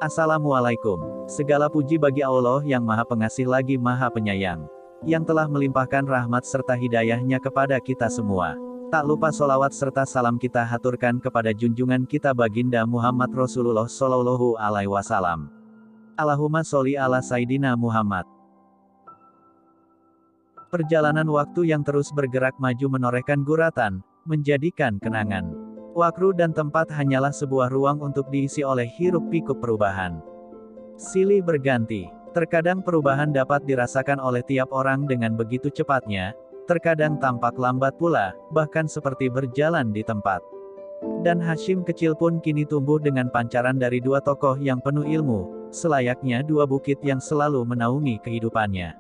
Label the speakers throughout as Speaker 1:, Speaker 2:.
Speaker 1: Assalamualaikum. Segala puji bagi Allah yang Maha Pengasih lagi Maha Penyayang, yang telah melimpahkan rahmat serta hidayahnya kepada kita semua. Tak lupa solawat serta salam kita haturkan kepada junjungan kita Baginda Muhammad Rasulullah Shallallahu Alaihi Wasallam. Allahumma sholli ala Sayyidina Muhammad. Perjalanan waktu yang terus bergerak maju menorehkan guratan, menjadikan kenangan. Waktu dan tempat hanyalah sebuah ruang untuk diisi oleh hiruk-pikuk perubahan. Silih berganti. Terkadang perubahan dapat dirasakan oleh tiap orang dengan begitu cepatnya, terkadang tampak lambat pula, bahkan seperti berjalan di tempat. Dan Hashim kecil pun kini tumbuh dengan pancaran dari dua tokoh yang penuh ilmu, selayaknya dua bukit yang selalu menaungi kehidupannya.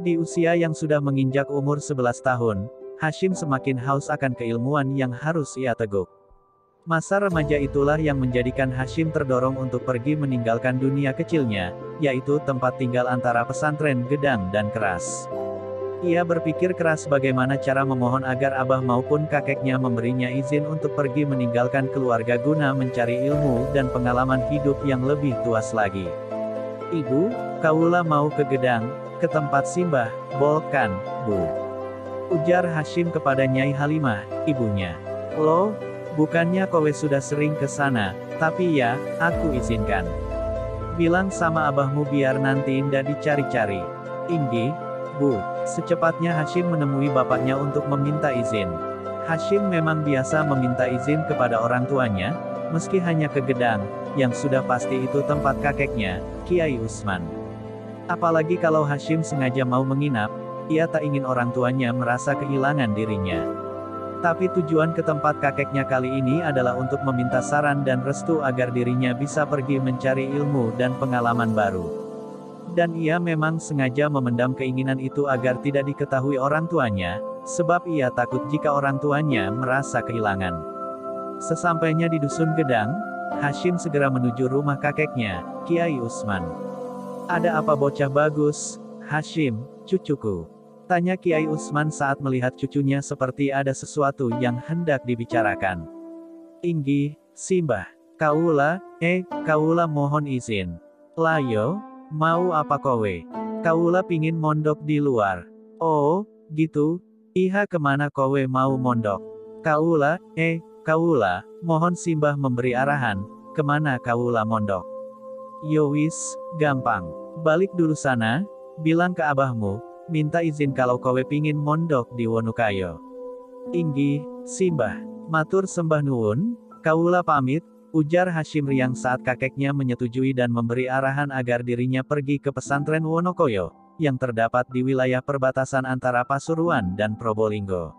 Speaker 1: Di usia yang sudah menginjak umur 11 tahun, Hashim semakin haus akan keilmuan yang harus ia teguk. Masa remaja itulah yang menjadikan Hashim terdorong untuk pergi meninggalkan dunia kecilnya, yaitu tempat tinggal antara pesantren Gedang dan Keras. Ia berpikir keras bagaimana cara memohon agar abah maupun kakeknya memberinya izin untuk pergi meninggalkan keluarga guna mencari ilmu dan pengalaman hidup yang lebih luas lagi. "Ibu, kaula mau ke Gedang, ke tempat Simbah, Bolkan, Bu," ujar Hashim kepada Nyai Halimah, ibunya. "Loh, bukannya kowe sudah sering ke sana, tapi ya, aku izinkan. Bilang sama abahmu biar nanti ndak dicari-cari." "Inggih, Bu." Secepatnya Hashim menemui bapaknya untuk meminta izin. Hashim memang biasa meminta izin kepada orang tuanya, meski hanya ke Gedang, yang sudah pasti itu tempat kakeknya, Kiai Usman. Apalagi kalau Hashim sengaja mau menginap, ia tak ingin orang tuanya merasa kehilangan dirinya. Tapi tujuan ke tempat kakeknya kali ini adalah untuk meminta saran dan restu agar dirinya bisa pergi mencari ilmu dan pengalaman baru. Dan ia memang sengaja memendam keinginan itu agar tidak diketahui orang tuanya, sebab ia takut jika orang tuanya merasa kehilangan. Sesampainya di Dusun Gedang, Hashim segera menuju rumah kakeknya, Kiai Usman. "Ada apa bocah bagus, Hashim, cucuku?" tanya Kiai Usman saat melihat cucunya seperti ada sesuatu yang hendak dibicarakan. "Inggih, Simbah. Kaula mohon izin." "Layo, mau apa kowe?" "Kaula pingin mondok di luar." "Oh, gitu, iha kemana kowe mau mondok?" Kaula mohon Simbah memberi arahan, kemana kaula mondok." "Yowis, gampang. Balik dulu sana, bilang ke abahmu, minta izin kalau kowe pingin mondok di Wonokayo." "Inggih, Simbah. Matur sembah nuwun, kaula pamit," ujar Hashim riang saat kakeknya menyetujui dan memberi arahan agar dirinya pergi ke pesantren Wonokoyo, yang terdapat di wilayah perbatasan antara Pasuruan dan Probolinggo.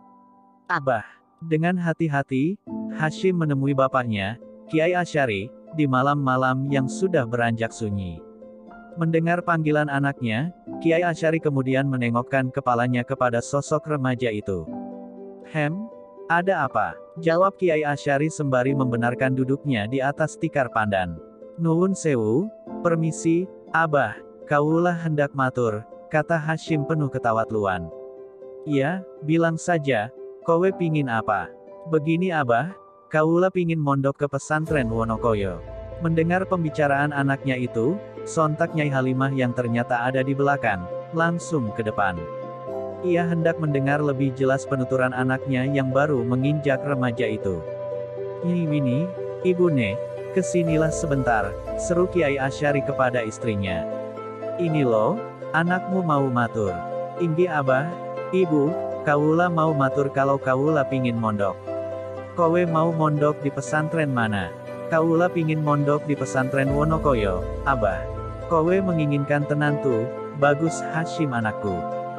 Speaker 1: "Abah." Dengan hati-hati, Hashim menemui bapaknya, Kiai Asyari, di malam-malam yang sudah beranjak sunyi. Mendengar panggilan anaknya, Kiai Asyari kemudian menengokkan kepalanya kepada sosok remaja itu. Ada apa?" jawab Kiai Asyari sembari membenarkan duduknya di atas tikar pandan. "Nuwun sewu, permisi, abah, kaula hendak matur," kata Hashim penuh ketawatluan. "Iya, bilang saja, kowe pingin apa?" "Begini abah, kaula pingin mondok ke pesantren Wonokoyo." Mendengar pembicaraan anaknya itu, sontak Nyai Halimah yang ternyata ada di belakang, langsung ke depan. Ia hendak mendengar lebih jelas penuturan anaknya yang baru menginjak remaja itu. "Nyi Wini, ibune, kesinilah sebentar," seru Kiai Asyari kepada istrinya. "Ini loh, anakmu mau matur." "Inggih abah, ibu, kaula mau matur kalau kaula pingin mondok." "Kowe mau mondok di pesantren mana?" "Kaula pingin mondok di pesantren Wonokoyo, abah." "Kowe menginginkan tenantu, bagus Hashim anakku,"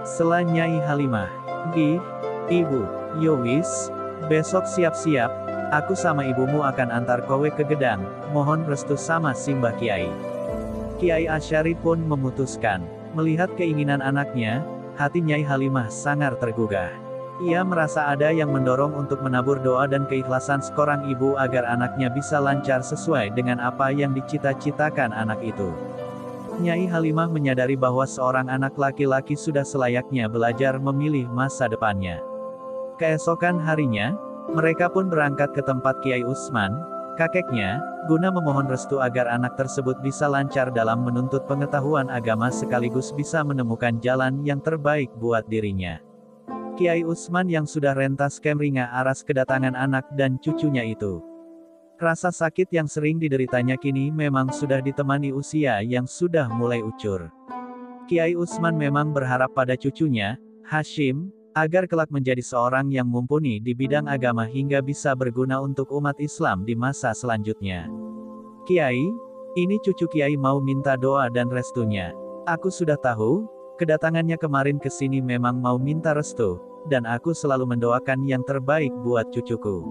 Speaker 1: sela Nyai Halimah. "Gih, ibu, yowis, besok siap-siap, aku sama ibumu akan antar kowe ke Gedang, mohon restu sama Simbah Kiai." Kiai Asyari pun memutuskan. Melihat keinginan anaknya, hati Nyai Halimah sangat tergugah. Ia merasa ada yang mendorong untuk menabur doa dan keikhlasan seorang ibu agar anaknya bisa lancar sesuai dengan apa yang dicita-citakan anak itu. Nyai Halimah menyadari bahwa seorang anak laki-laki sudah selayaknya belajar memilih masa depannya. Keesokan harinya, mereka pun berangkat ke tempat Kiai Usman, Kakeknya, guna memohon restu agar anak tersebut bisa lancar dalam menuntut pengetahuan agama sekaligus bisa menemukan jalan yang terbaik buat dirinya. Kiai Utsman yang sudah rentas kemringah aras kedatangan anak dan cucunya itu. Rasa sakit yang sering dideritanya kini memang sudah ditemani usia yang sudah mulai ucur. Kiai Utsman memang berharap pada cucunya, Hasyim, agar kelak menjadi seorang yang mumpuni di bidang agama hingga bisa berguna untuk umat Islam di masa selanjutnya. Kiai, ini cucu Kiai mau minta doa dan restunya. Aku sudah tahu, kedatangannya kemarin ke sini memang mau minta restu, dan aku selalu mendoakan yang terbaik buat cucuku.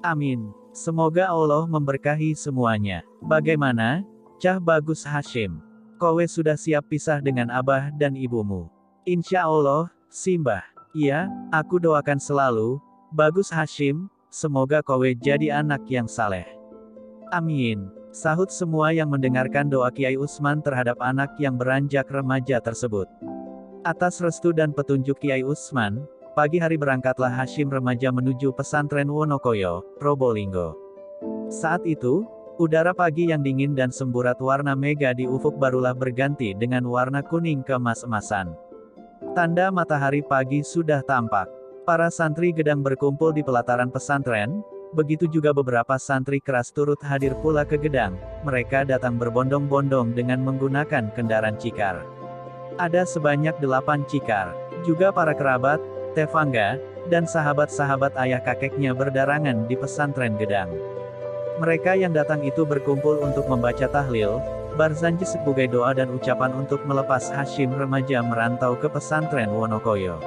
Speaker 1: Amin. Semoga Allah memberkahi semuanya. Bagaimana, Cah Bagus Hasyim? Kowe sudah siap pisah dengan abah dan ibumu? Insya Allah, Simbah. Iya, aku doakan selalu, Bagus Hasyim, semoga kowe jadi anak yang saleh. Amin. Sahut semua yang mendengarkan doa Kiai Utsman terhadap anak yang beranjak remaja tersebut. Atas restu dan petunjuk Kiai Utsman, pagi hari berangkatlah Hasyim remaja menuju pesantren Wonokoyo, Probolinggo. Saat itu, udara pagi yang dingin dan semburat warna mega di ufuk barulah berganti dengan warna kuning keemas-emasan. Tanda matahari pagi sudah tampak. Para santri gedang berkumpul di pelataran pesantren, begitu juga beberapa santri keras turut hadir pula ke gedang. Mereka datang berbondong-bondong dengan menggunakan kendaraan cikar. Ada sebanyak 8 cikar. Juga para kerabat, tetangga, dan sahabat-sahabat ayah kakeknya berdarangan di pesantren gedang. Mereka yang datang itu berkumpul untuk membaca tahlil, barzanji sebagai doa dan ucapan untuk melepas Hasyim remaja merantau ke pesantren Wonokoyo.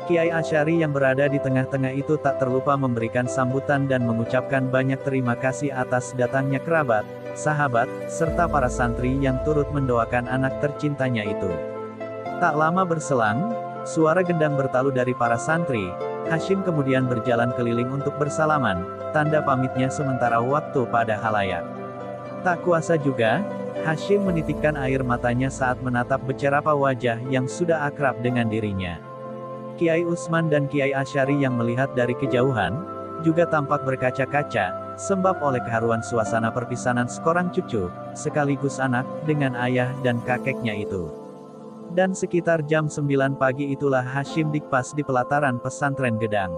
Speaker 1: Kiai Asy'ari yang berada di tengah-tengah itu tak terlupa memberikan sambutan dan mengucapkan banyak terima kasih atas datangnya kerabat, sahabat, serta para santri yang turut mendoakan anak tercintanya itu. Tak lama berselang, suara gendang bertalu dari para santri. Hasyim kemudian berjalan keliling untuk bersalaman, tanda pamitnya sementara waktu pada halayak. Tak kuasa juga, Hasyim menitikkan air matanya saat menatap beberapa wajah yang sudah akrab dengan dirinya. Kiai Utsman dan Kiai Asy'ari yang melihat dari kejauhan, juga tampak berkaca-kaca, sebab oleh keharuan suasana perpisahan seorang cucu, sekaligus anak, dengan ayah dan kakeknya itu. Dan sekitar jam 9 pagi itulah Hasyim dikpas di pelataran pesantren gedang.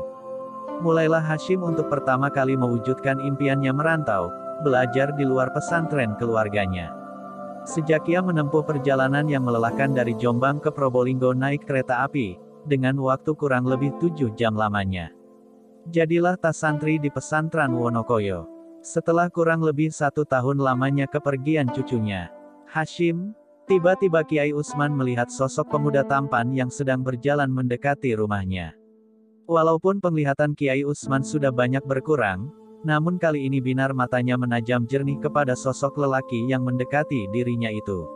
Speaker 1: Mulailah Hasyim untuk pertama kali mewujudkan impiannya merantau, belajar di luar pesantren keluarganya. Sejak ia menempuh perjalanan yang melelahkan dari Jombang ke Probolinggo naik kereta api, dengan waktu kurang lebih 7 jam lamanya. Jadilah tas santri di pesantren Wonokoyo. Setelah kurang lebih 1 tahun lamanya kepergian cucunya, Hasyim, tiba-tiba Kiai Utsman melihat sosok pemuda tampan yang sedang berjalan mendekati rumahnya. Walaupun penglihatan Kiai Utsman sudah banyak berkurang, namun kali ini binar matanya menajam jernih kepada sosok lelaki yang mendekati dirinya itu.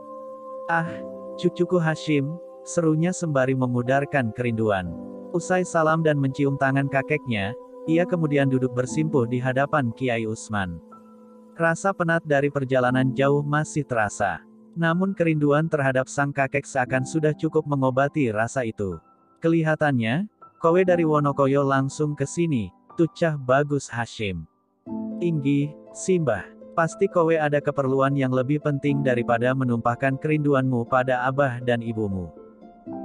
Speaker 1: "Ah, cucuku Hasyim," serunya sembari memudarkan kerinduan. Usai salam dan mencium tangan kakeknya, ia kemudian duduk bersimpuh di hadapan Kiai Utsman. Rasa penat dari perjalanan jauh masih terasa. Namun kerinduan terhadap sang kakek seakan sudah cukup mengobati rasa itu. Kelihatannya, kowe dari Wonokoyo langsung ke sini, tucah Bagus Hasyim. Inggih, Simbah. Pasti kowe ada keperluan yang lebih penting daripada menumpahkan kerinduanmu pada abah dan ibumu.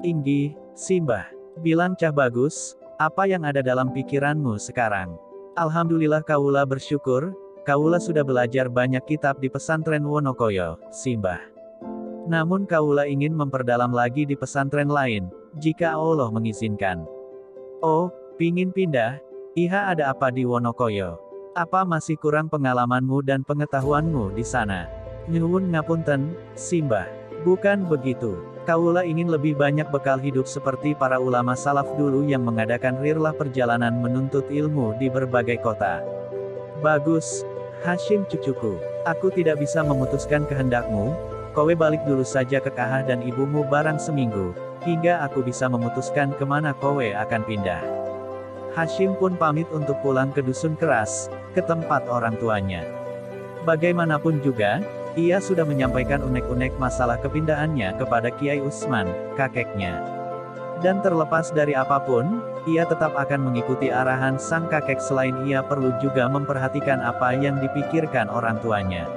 Speaker 1: Inggih, Simbah. Bilang Cah Bagus, apa yang ada dalam pikiranmu sekarang? Alhamdulillah kaula bersyukur, kaula sudah belajar banyak kitab di pesantren Wonokoyo, Simbah. Namun kaula ingin memperdalam lagi di pesantren lain, jika Allah mengizinkan. Oh, pingin pindah? Iha ada apa di Wonokoyo? Apa masih kurang pengalamanmu dan pengetahuanmu di sana? Nyuwun ngapunten, Simbah. Bukan begitu. Kaula ingin lebih banyak bekal hidup seperti para ulama salaf dulu yang mengadakan rirlah perjalanan menuntut ilmu di berbagai kota. Bagus, Hasyim cucuku. Aku tidak bisa memutuskan kehendakmu. Kowe balik dulu saja ke Kahah dan ibumu barang seminggu, hingga aku bisa memutuskan kemana kowe akan pindah. Hasyim pun pamit untuk pulang ke dusun keras, ke tempat orang tuanya. Bagaimanapun juga, ia sudah menyampaikan unek-unek masalah kepindahannya kepada Kiai Utsman, kakeknya. Dan terlepas dari apapun, ia tetap akan mengikuti arahan sang kakek selain ia perlu juga memperhatikan apa yang dipikirkan orang tuanya.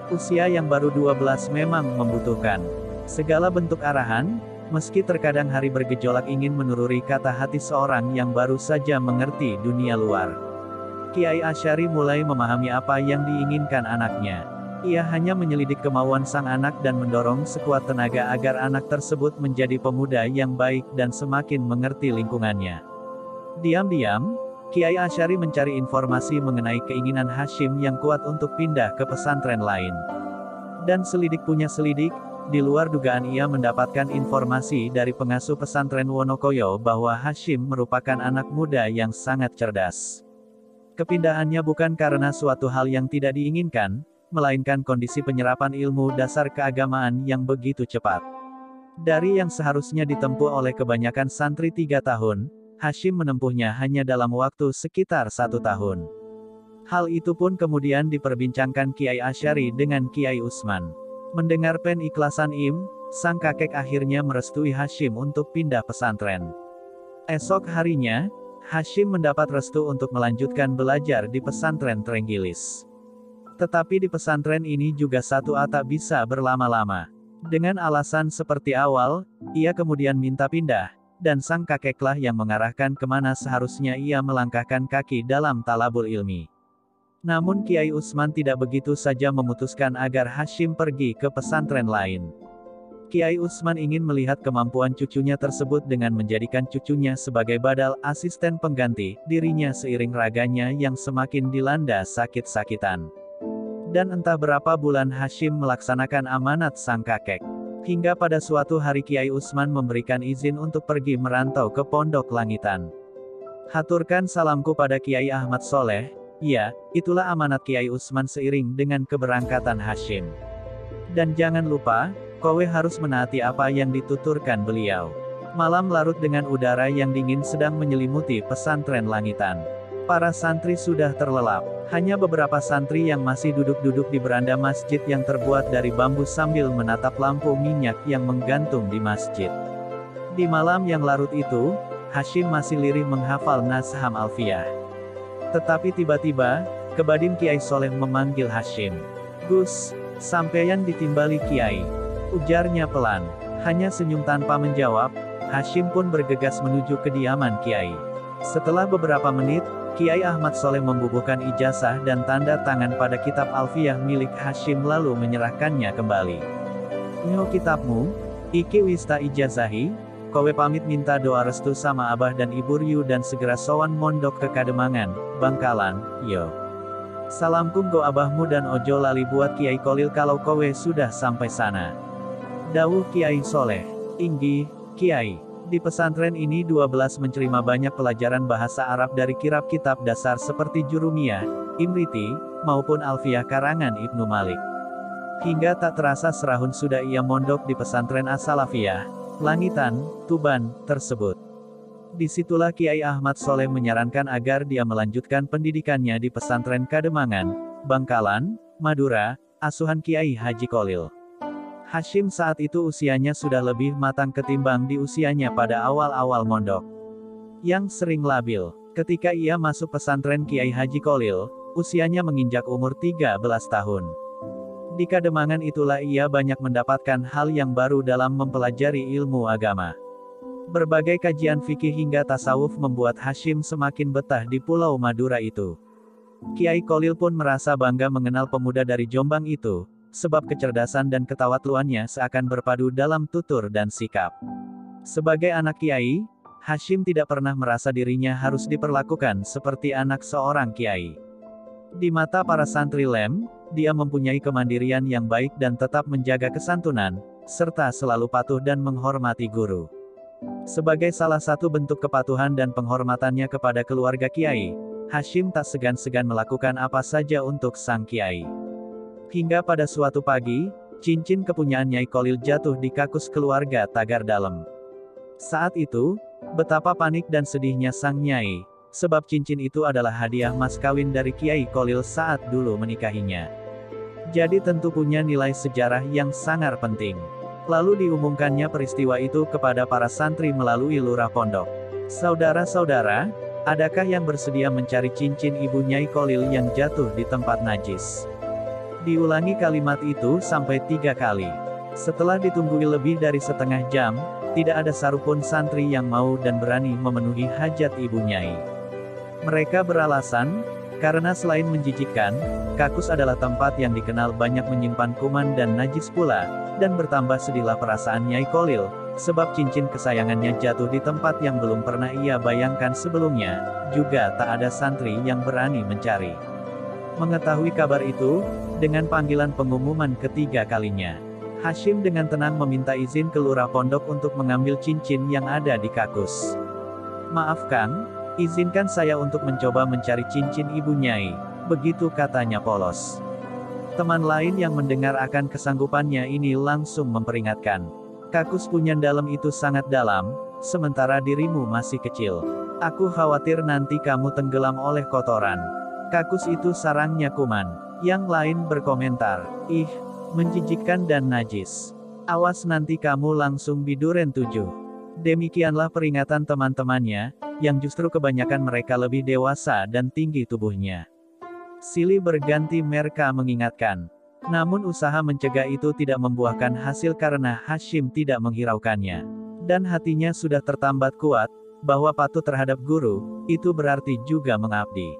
Speaker 1: Usia yang baru 12 memang membutuhkan segala bentuk arahan, meski terkadang hari bergejolak ingin menururi kata hati seorang yang baru saja mengerti dunia luar. Kiai Asy'ari mulai memahami apa yang diinginkan anaknya. Ia hanya menyelidik kemauan sang anak dan mendorong sekuat tenaga agar anak tersebut menjadi pemuda yang baik dan semakin mengerti lingkungannya. Diam-diam, Kiai Asy'ari mencari informasi mengenai keinginan Hasyim yang kuat untuk pindah ke pesantren lain. Dan selidik punya selidik, di luar dugaan ia mendapatkan informasi dari pengasuh pesantren Wonokoyo bahwa Hasyim merupakan anak muda yang sangat cerdas. Kepindahannya bukan karena suatu hal yang tidak diinginkan, melainkan kondisi penyerapan ilmu dasar keagamaan yang begitu cepat. Dari yang seharusnya ditempuh oleh kebanyakan santri 3 tahun, Hasyim menempuhnya hanya dalam waktu sekitar 1 tahun. Hal itu pun kemudian diperbincangkan Kiai Asy'ari dengan Kiai Utsman. Mendengar penikhlasan Im, sang kakek akhirnya merestui Hasyim untuk pindah pesantren. Esok harinya, Hasyim mendapat restu untuk melanjutkan belajar di pesantren Trenggilis. Tetapi di pesantren ini juga satu tak bisa berlama-lama. Dengan alasan seperti awal, ia kemudian minta pindah, dan sang kakeklah yang mengarahkan kemana seharusnya ia melangkahkan kaki dalam talabul ilmi. Namun Kiai Utsman tidak begitu saja memutuskan agar Hasyim pergi ke pesantren lain. Kiai Utsman ingin melihat kemampuan cucunya tersebut dengan menjadikan cucunya sebagai badal asisten pengganti dirinya seiring raganya yang semakin dilanda sakit-sakitan. Dan entah berapa bulan Hasyim melaksanakan amanat sang kakek. Hingga pada suatu hari Kiai Utsman memberikan izin untuk pergi merantau ke Pondok Langitan. Haturkan salamku pada Kiai Ahmad Soleh. Ya, itulah amanat Kiai Utsman seiring dengan keberangkatan Hasyim. Dan jangan lupa, kowe harus menaati apa yang dituturkan beliau. Malam larut dengan udara yang dingin sedang menyelimuti pesantren Langitan. Para santri sudah terlelap. Hanya beberapa santri yang masih duduk-duduk di beranda masjid yang terbuat dari bambu sambil menatap lampu minyak yang menggantung di masjid. Di malam yang larut itu, Hasyim masih lirih menghafal Nasham Alfiyah. Tetapi tiba-tiba, Kebadim Kiai Soleh memanggil Hasyim. "Gus, sampeyan ditimbali Kiai," ujarnya pelan. Hanya senyum tanpa menjawab, Hasyim pun bergegas menuju kediaman Kiai. Setelah beberapa menit, Kiai Ahmad Soleh membubuhkan ijazah dan tanda tangan pada kitab Alfiyah milik Hasyim lalu menyerahkannya kembali. "Nyo kitabmu, iki wista ijazahi, kowe pamit minta doa restu sama abah dan ibu Ryu dan segera sowan mondok ke Kademangan, Bangkalan, yo. Salamku go abahmu dan ojo lali buat Kiai Kolil kalau kowe sudah sampai sana." Dawuh Kiai Soleh. "Inggi, Kiai." Di pesantren ini 12 mencerima banyak pelajaran bahasa Arab dari kirab kitab dasar seperti Jurumiyah, Imriti, maupun Alfiyah karangan Ibnu Malik. Hingga tak terasa serahun sudah ia mondok di pesantren As-Salafiyah, Langitan, Tuban, tersebut. Disitulah Kiai Ahmad Soleh menyarankan agar dia melanjutkan pendidikannya di pesantren Kademangan, Bangkalan, Madura, asuhan Kiai Haji Kolil. Hasyim saat itu usianya sudah lebih matang ketimbang di usianya pada awal-awal mondok. Yang sering labil, ketika ia masuk pesantren Kiai Haji Kolil, usianya menginjak umur 13 tahun. Di Kademangan itulah ia banyak mendapatkan hal yang baru dalam mempelajari ilmu agama. Berbagai kajian fikih hingga tasawuf membuat Hasyim semakin betah di Pulau Madura itu. Kiai Kolil pun merasa bangga mengenal pemuda dari Jombang itu, sebab kecerdasan dan ketawatluannya seakan berpadu dalam tutur dan sikap. Sebagai anak kiai, Hasyim tidak pernah merasa dirinya harus diperlakukan seperti anak seorang kiai. Di mata para santri Lem, dia mempunyai kemandirian yang baik dan tetap menjaga kesantunan, serta selalu patuh dan menghormati guru. Sebagai salah satu bentuk kepatuhan dan penghormatannya kepada keluarga kiai, Hasyim tak segan-segan melakukan apa saja untuk sang kiai. Hingga pada suatu pagi, cincin kepunyaan Nyai Kolil jatuh di kakus keluarga Tagar Dalem. Saat itu, betapa panik dan sedihnya sang Nyai, sebab cincin itu adalah hadiah mas kawin dari Kiai Kolil saat dulu menikahinya. Jadi tentu punya nilai sejarah yang sangat penting. Lalu diumumkannya peristiwa itu kepada para santri melalui lurah pondok. Saudara-saudara, adakah yang bersedia mencari cincin ibu Nyai Kolil yang jatuh di tempat najis? Diulangi kalimat itu sampai 3 kali. Setelah ditunggu lebih dari setengah jam, tidak ada satupun santri yang mau dan berani memenuhi hajat ibu Nyai. Mereka beralasan, karena selain menjijikkan, kakus adalah tempat yang dikenal banyak menyimpan kuman dan najis pula, dan bertambah sedihlah perasaan Nyai Kolil, sebab cincin kesayangannya jatuh di tempat yang belum pernah ia bayangkan sebelumnya, juga tak ada santri yang berani mencari. Mengetahui kabar itu, dengan panggilan pengumuman ketiga kalinya, Hashim dengan tenang meminta izin ke lurah pondok untuk mengambil cincin yang ada di kakus. "Maaf Kang, izinkan saya untuk mencoba mencari cincin ibu Nyai," begitu katanya polos. Teman lain yang mendengar akan kesanggupannya ini langsung memperingatkan. "Kakus punyan dalam itu sangat dalam, sementara dirimu masih kecil. Aku khawatir nanti kamu tenggelam oleh kotoran. Kakus itu sarangnya kuman." Yang lain berkomentar, "Ih, menjijikkan dan najis. Awas nanti kamu langsung biduren 7. Demikianlah peringatan teman-temannya, yang justru kebanyakan mereka lebih dewasa dan tinggi tubuhnya. Silih berganti mereka mengingatkan. Namun usaha mencegah itu tidak membuahkan hasil karena Hashim tidak menghiraukannya. Dan hatinya sudah tertambat kuat, bahwa patuh terhadap guru, itu berarti juga mengabdi.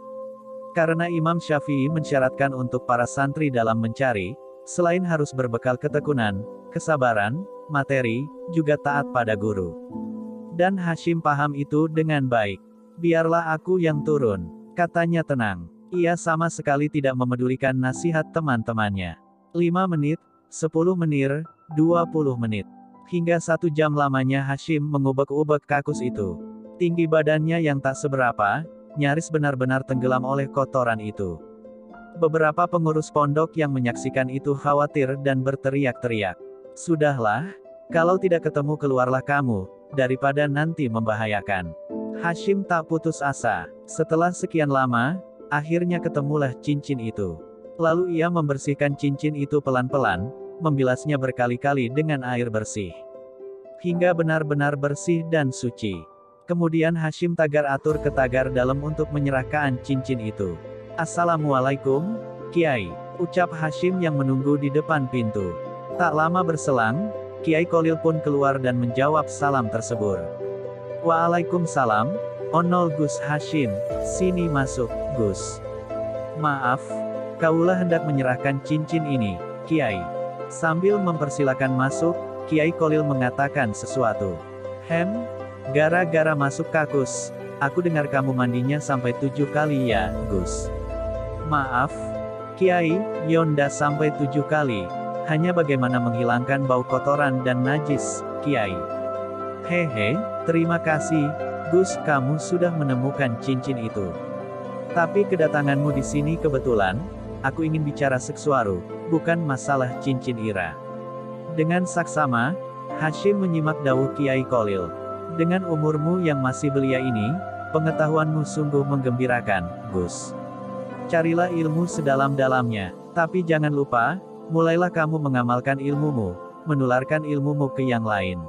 Speaker 1: Karena Imam Syafi'i mensyaratkan untuk para santri dalam mencari, selain harus berbekal ketekunan, kesabaran, materi, juga taat pada guru. Dan Hashim paham itu dengan baik. "Biarlah aku yang turun," katanya tenang. Ia sama sekali tidak memedulikan nasihat teman-temannya. 5 menit, 10 menit, 20 menit. Hingga 1 jam lamanya Hashim mengubek-ubek kakus itu. Tinggi badannya yang tak seberapa, nyaris benar-benar tenggelam oleh kotoran itu. Beberapa pengurus pondok yang menyaksikan itu khawatir dan berteriak-teriak. "Sudahlah, kalau tidak ketemu keluarlah kamu, daripada nanti membahayakan." Hashim tak putus asa. Setelah sekian lama, akhirnya ketemulah cincin itu. Lalu ia membersihkan cincin itu pelan-pelan, membilasnya berkali-kali dengan air bersih. Hingga benar-benar bersih dan suci. Kemudian Hashim tagar-atur ke tagar dalam untuk menyerahkan cincin itu. "Assalamualaikum, Kiai," ucap Hashim yang menunggu di depan pintu. Tak lama berselang, Kiai Kolil pun keluar dan menjawab salam tersebut. "Waalaikumsalam, Onol Gus Hashim, sini masuk, Gus. Maaf, kaulah hendak menyerahkan cincin ini, Kiai." Sambil mempersilakan masuk, Kiai Kolil mengatakan sesuatu. Gara-gara masuk kakus, aku dengar kamu mandinya sampai 7 kali ya, Gus." "Maaf, Kiai, Yonda sampai 7 kali. Hanya bagaimana menghilangkan bau kotoran dan najis, Kiai." "Hehe, terima kasih, Gus, kamu sudah menemukan cincin itu. Tapi kedatanganmu di sini kebetulan, aku ingin bicara sesuatu, bukan masalah cincin Ira." Dengan saksama, Hashim menyimak dawuh Kiai Kolil. "Dengan umurmu yang masih belia ini, pengetahuanmu sungguh menggembirakan, Gus. Carilah ilmu sedalam-dalamnya, tapi jangan lupa, mulailah kamu mengamalkan ilmumu, menularkan ilmumu ke yang lain.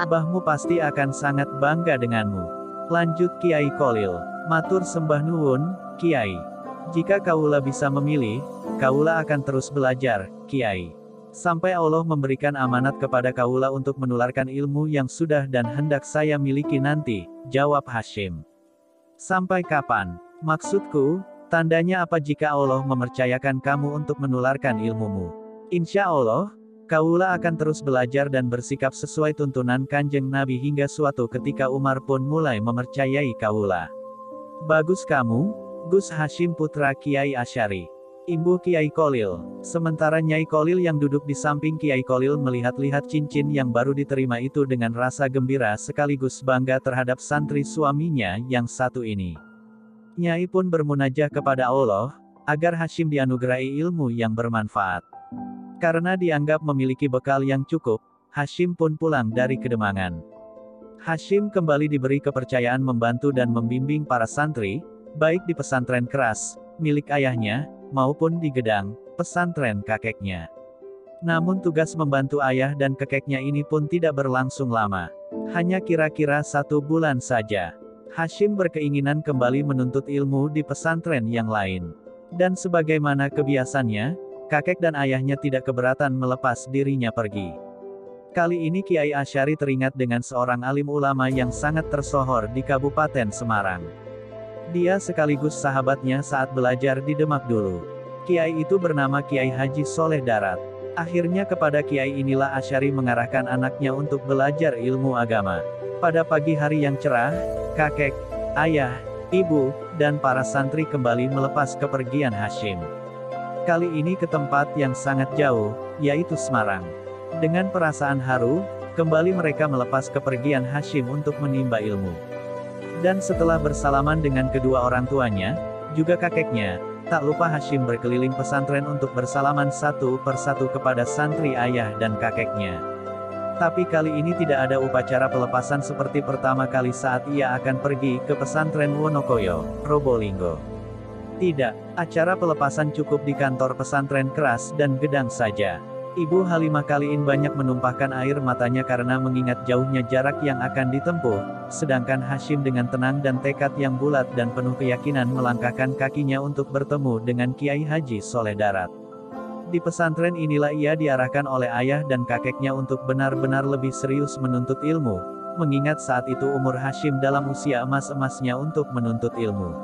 Speaker 1: Abahmu pasti akan sangat bangga denganmu." Lanjut Kiai Kolil. "Matur sembah nuwun, Kiai. Jika kaula bisa memilih, kaula akan terus belajar, Kiai. Sampai Allah memberikan amanat kepada kaula untuk menularkan ilmu yang sudah dan hendak saya miliki nanti," jawab Hashim. "Sampai kapan? Maksudku, tandanya apa jika Allah mempercayakan kamu untuk menularkan ilmumu?" "Insya Allah, kaula akan terus belajar dan bersikap sesuai tuntunan Kanjeng Nabi hingga suatu ketika Umar pun mulai mempercayai kaula." "Bagus kamu, Gus Hashim," putra Kiai Asyari. Imbuh Kiai Kolil. Sementara Nyai Kolil yang duduk di samping Kiai Kolil melihat-lihat cincin yang baru diterima itu dengan rasa gembira sekaligus bangga terhadap santri suaminya yang satu ini. Nyai pun bermunajah kepada Allah, agar Hashim dianugerahi ilmu yang bermanfaat. Karena dianggap memiliki bekal yang cukup, Hashim pun pulang dari Kedemangan. Hashim kembali diberi kepercayaan membantu dan membimbing para santri, baik di pesantren keras, milik ayahnya, maupun di Gedang, pesantren kakeknya. Namun tugas membantu ayah dan kakeknya ini pun tidak berlangsung lama. Hanya kira-kira 1 bulan saja. Hashim berkeinginan kembali menuntut ilmu di pesantren yang lain. Dan sebagaimana kebiasaannya, kakek dan ayahnya tidak keberatan melepas dirinya pergi. Kali ini Kiai Asy'ari teringat dengan seorang alim ulama yang sangat tersohor di Kabupaten Semarang. Dia sekaligus sahabatnya saat belajar di Demak dulu. Kiai itu bernama Kiai Haji Soleh Darat. Akhirnya kepada Kiai inilah Asy'ari mengarahkan anaknya untuk belajar ilmu agama. Pada pagi hari yang cerah, kakek, ayah, ibu, dan para santri kembali melepas kepergian Hashim. Kali ini ke tempat yang sangat jauh, yaitu Semarang. Dengan perasaan haru, kembali mereka melepas kepergian Hashim untuk menimba ilmu. Dan setelah bersalaman dengan kedua orang tuanya, juga kakeknya, tak lupa Hashim berkeliling pesantren untuk bersalaman satu persatu kepada santri ayah dan kakeknya. Tapi kali ini tidak ada upacara pelepasan seperti pertama kali saat ia akan pergi ke pesantren Wonokoyo, Probolinggo. Tidak, acara pelepasan cukup di kantor pesantren Keras dan Gedang saja. Ibu Halimah kaliin banyak menumpahkan air matanya karena mengingat jauhnya jarak yang akan ditempuh, sedangkan Hashim dengan tenang dan tekad yang bulat dan penuh keyakinan melangkahkan kakinya untuk bertemu dengan Kiai Haji Soleh Darat. Di pesantren inilah ia diarahkan oleh ayah dan kakeknya untuk benar-benar lebih serius menuntut ilmu, mengingat saat itu umur Hashim dalam usia emas-emasnya untuk menuntut ilmu,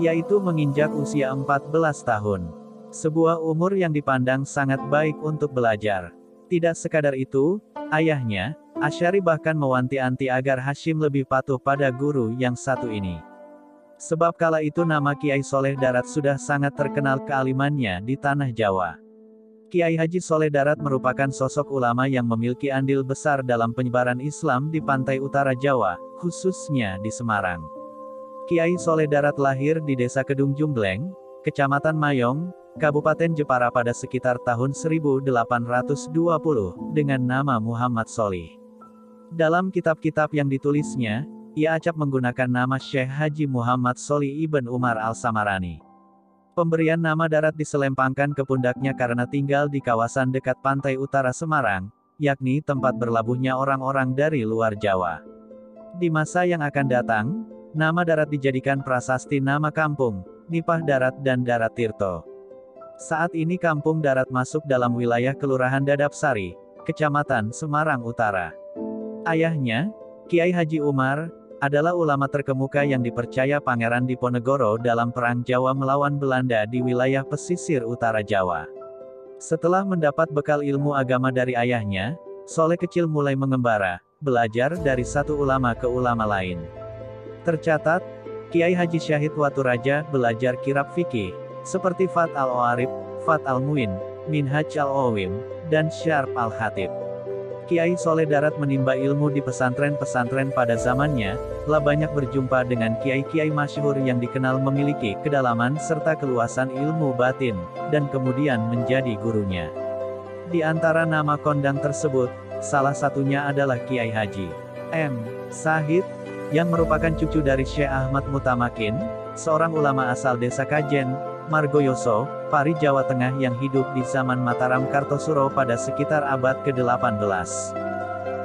Speaker 1: yaitu menginjak usia 14 tahun. Sebuah umur yang dipandang sangat baik untuk belajar. Tidak sekadar itu, ayahnya, Asy'ari bahkan mewanti-wanti agar Hashim lebih patuh pada guru yang satu ini. Sebab kala itu nama Kiai Soleh Darat sudah sangat terkenal kealimannya di tanah Jawa. Kiai Haji Soleh Darat merupakan sosok ulama yang memiliki andil besar dalam penyebaran Islam di pantai utara Jawa, khususnya di Semarang. Kiai Soleh Darat lahir di Desa Kedung Jumbleng, Kecamatan Mayong, Kabupaten Jepara pada sekitar tahun 1820, dengan nama Muhammad Sholih. Dalam kitab-kitab yang ditulisnya, ia acap menggunakan nama Syekh Haji Muhammad Sholih Ibn Umar Al-Samarani. Pemberian nama Darat diselempangkan ke pundaknya karena tinggal di kawasan dekat pantai utara Semarang, yakni tempat berlabuhnya orang-orang dari luar Jawa. Di masa yang akan datang, nama Darat dijadikan prasasti nama kampung, Nipah Darat dan Darat Tirto. Saat ini Kampung Darat masuk dalam wilayah Kelurahan Dadapsari, Kecamatan Semarang Utara. Ayahnya, Kiai Haji Umar, adalah ulama terkemuka yang dipercaya Pangeran Diponegoro dalam Perang Jawa melawan Belanda di wilayah pesisir utara Jawa. Setelah mendapat bekal ilmu agama dari ayahnya, Soleh kecil mulai mengembara, belajar dari satu ulama ke ulama lain. Tercatat, Kiai Haji Syahid Waturaja belajar kirab fikih, seperti Fat al-O'arib, Fat al-Muin, Minhaj al-Owim, dan Syarf al-Khatib. Kiai Soleh Darat menimba ilmu di pesantren-pesantren pada zamannya, telah banyak berjumpa dengan kiai-kiai masyhur yang dikenal memiliki kedalaman serta keluasan ilmu batin, dan kemudian menjadi gurunya. Di antara nama kondang tersebut, salah satunya adalah Kiai Haji M. Sahid, yang merupakan cucu dari Syekh Ahmad Mutamakin, seorang ulama asal desa Kajen, Margoyoso, Pari Jawa Tengah yang hidup di zaman Mataram Kartosuro pada sekitar abad ke-18.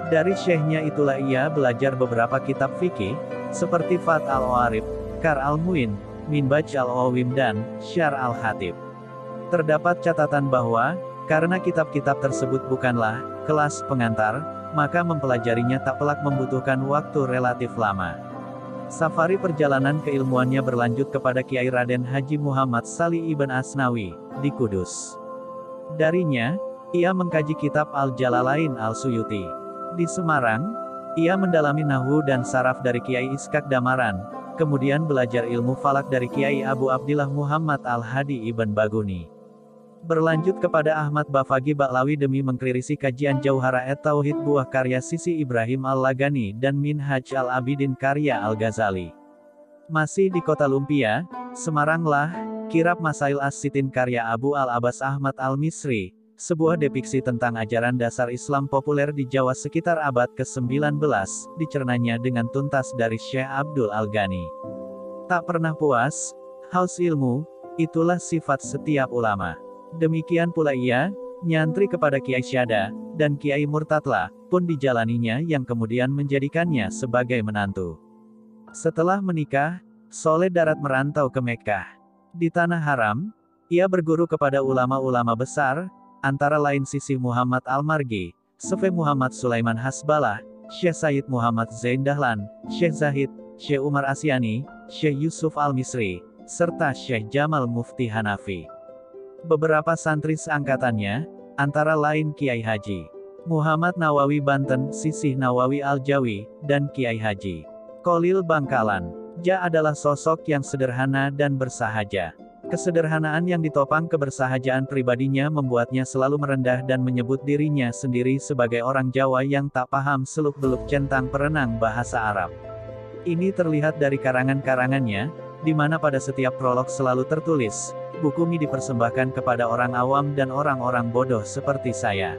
Speaker 1: Dari syekhnya itulah ia belajar beberapa kitab fikih, seperti Fat al-O'arib, Kar al-Muin, Minbaj al-Owim dan Syar al-Khatib. Terdapat catatan bahwa, karena kitab-kitab tersebut bukanlah kelas pengantar, maka mempelajarinya tak pelak membutuhkan waktu relatif lama. Safari perjalanan keilmuannya berlanjut kepada Kiai Raden Haji Muhammad Salih Ibn Asnawi, di Kudus. Darinya, ia mengkaji kitab Al-Jalalain Al-Suyuti. Di Semarang, ia mendalami nahwu dan saraf dari Kiai Iskak Damaran, kemudian belajar ilmu falak dari Kiai Abu Abdillah Muhammad Al-Hadi Ibn Baguni. Berlanjut kepada Ahmad Bafagi Baklawi demi mengkritisi kajian Jauhara et-Tauhid buah karya Sisi Ibrahim Al-Lagani dan Minhaj Al-Abidin karya Al-Ghazali. Masih di Kota Lumpia, Semaranglah, kirab Masail As-Sitin karya Abu Al-Abbas Ahmad Al-Misri, sebuah depiksi tentang ajaran dasar Islam populer di Jawa sekitar abad ke-19, dicernanya dengan tuntas dari Syekh Abdul Al-Ghani. Tak pernah puas, haus ilmu, itulah sifat setiap ulama. Demikian pula ia, Nyantri kepada Kiai Syada, dan Kiai Murtadla, pun dijalaninya yang kemudian menjadikannya sebagai menantu. Setelah menikah, Soleh Darat merantau ke Mekkah. Di Tanah Haram, ia berguru kepada ulama-ulama besar, antara lain Sisi Muhammad Al-Margi, Syekh Muhammad Sulaiman Hasbalah, Syekh Said Muhammad Zain Dahlan, Syekh Zahid, Syekh Umar Asyani, Syekh Yusuf Al-Misri, serta Syekh Jamal Mufti Hanafi. Beberapa santri seangkatannya, antara lain Kiai Haji Muhammad Nawawi Banten, Sisih Nawawi Al-Jawi, dan Kiai Haji Kolil Bangkalan. Ja adalah sosok yang sederhana dan bersahaja. Kesederhanaan yang ditopang kebersahajaan pribadinya membuatnya selalu merendah dan menyebut dirinya sendiri sebagai orang Jawa yang tak paham seluk-beluk centang perenang bahasa Arab. Ini terlihat dari karangan-karangannya, di mana pada setiap prolog selalu tertulis, buku ini dipersembahkan kepada orang awam dan orang-orang bodoh seperti saya.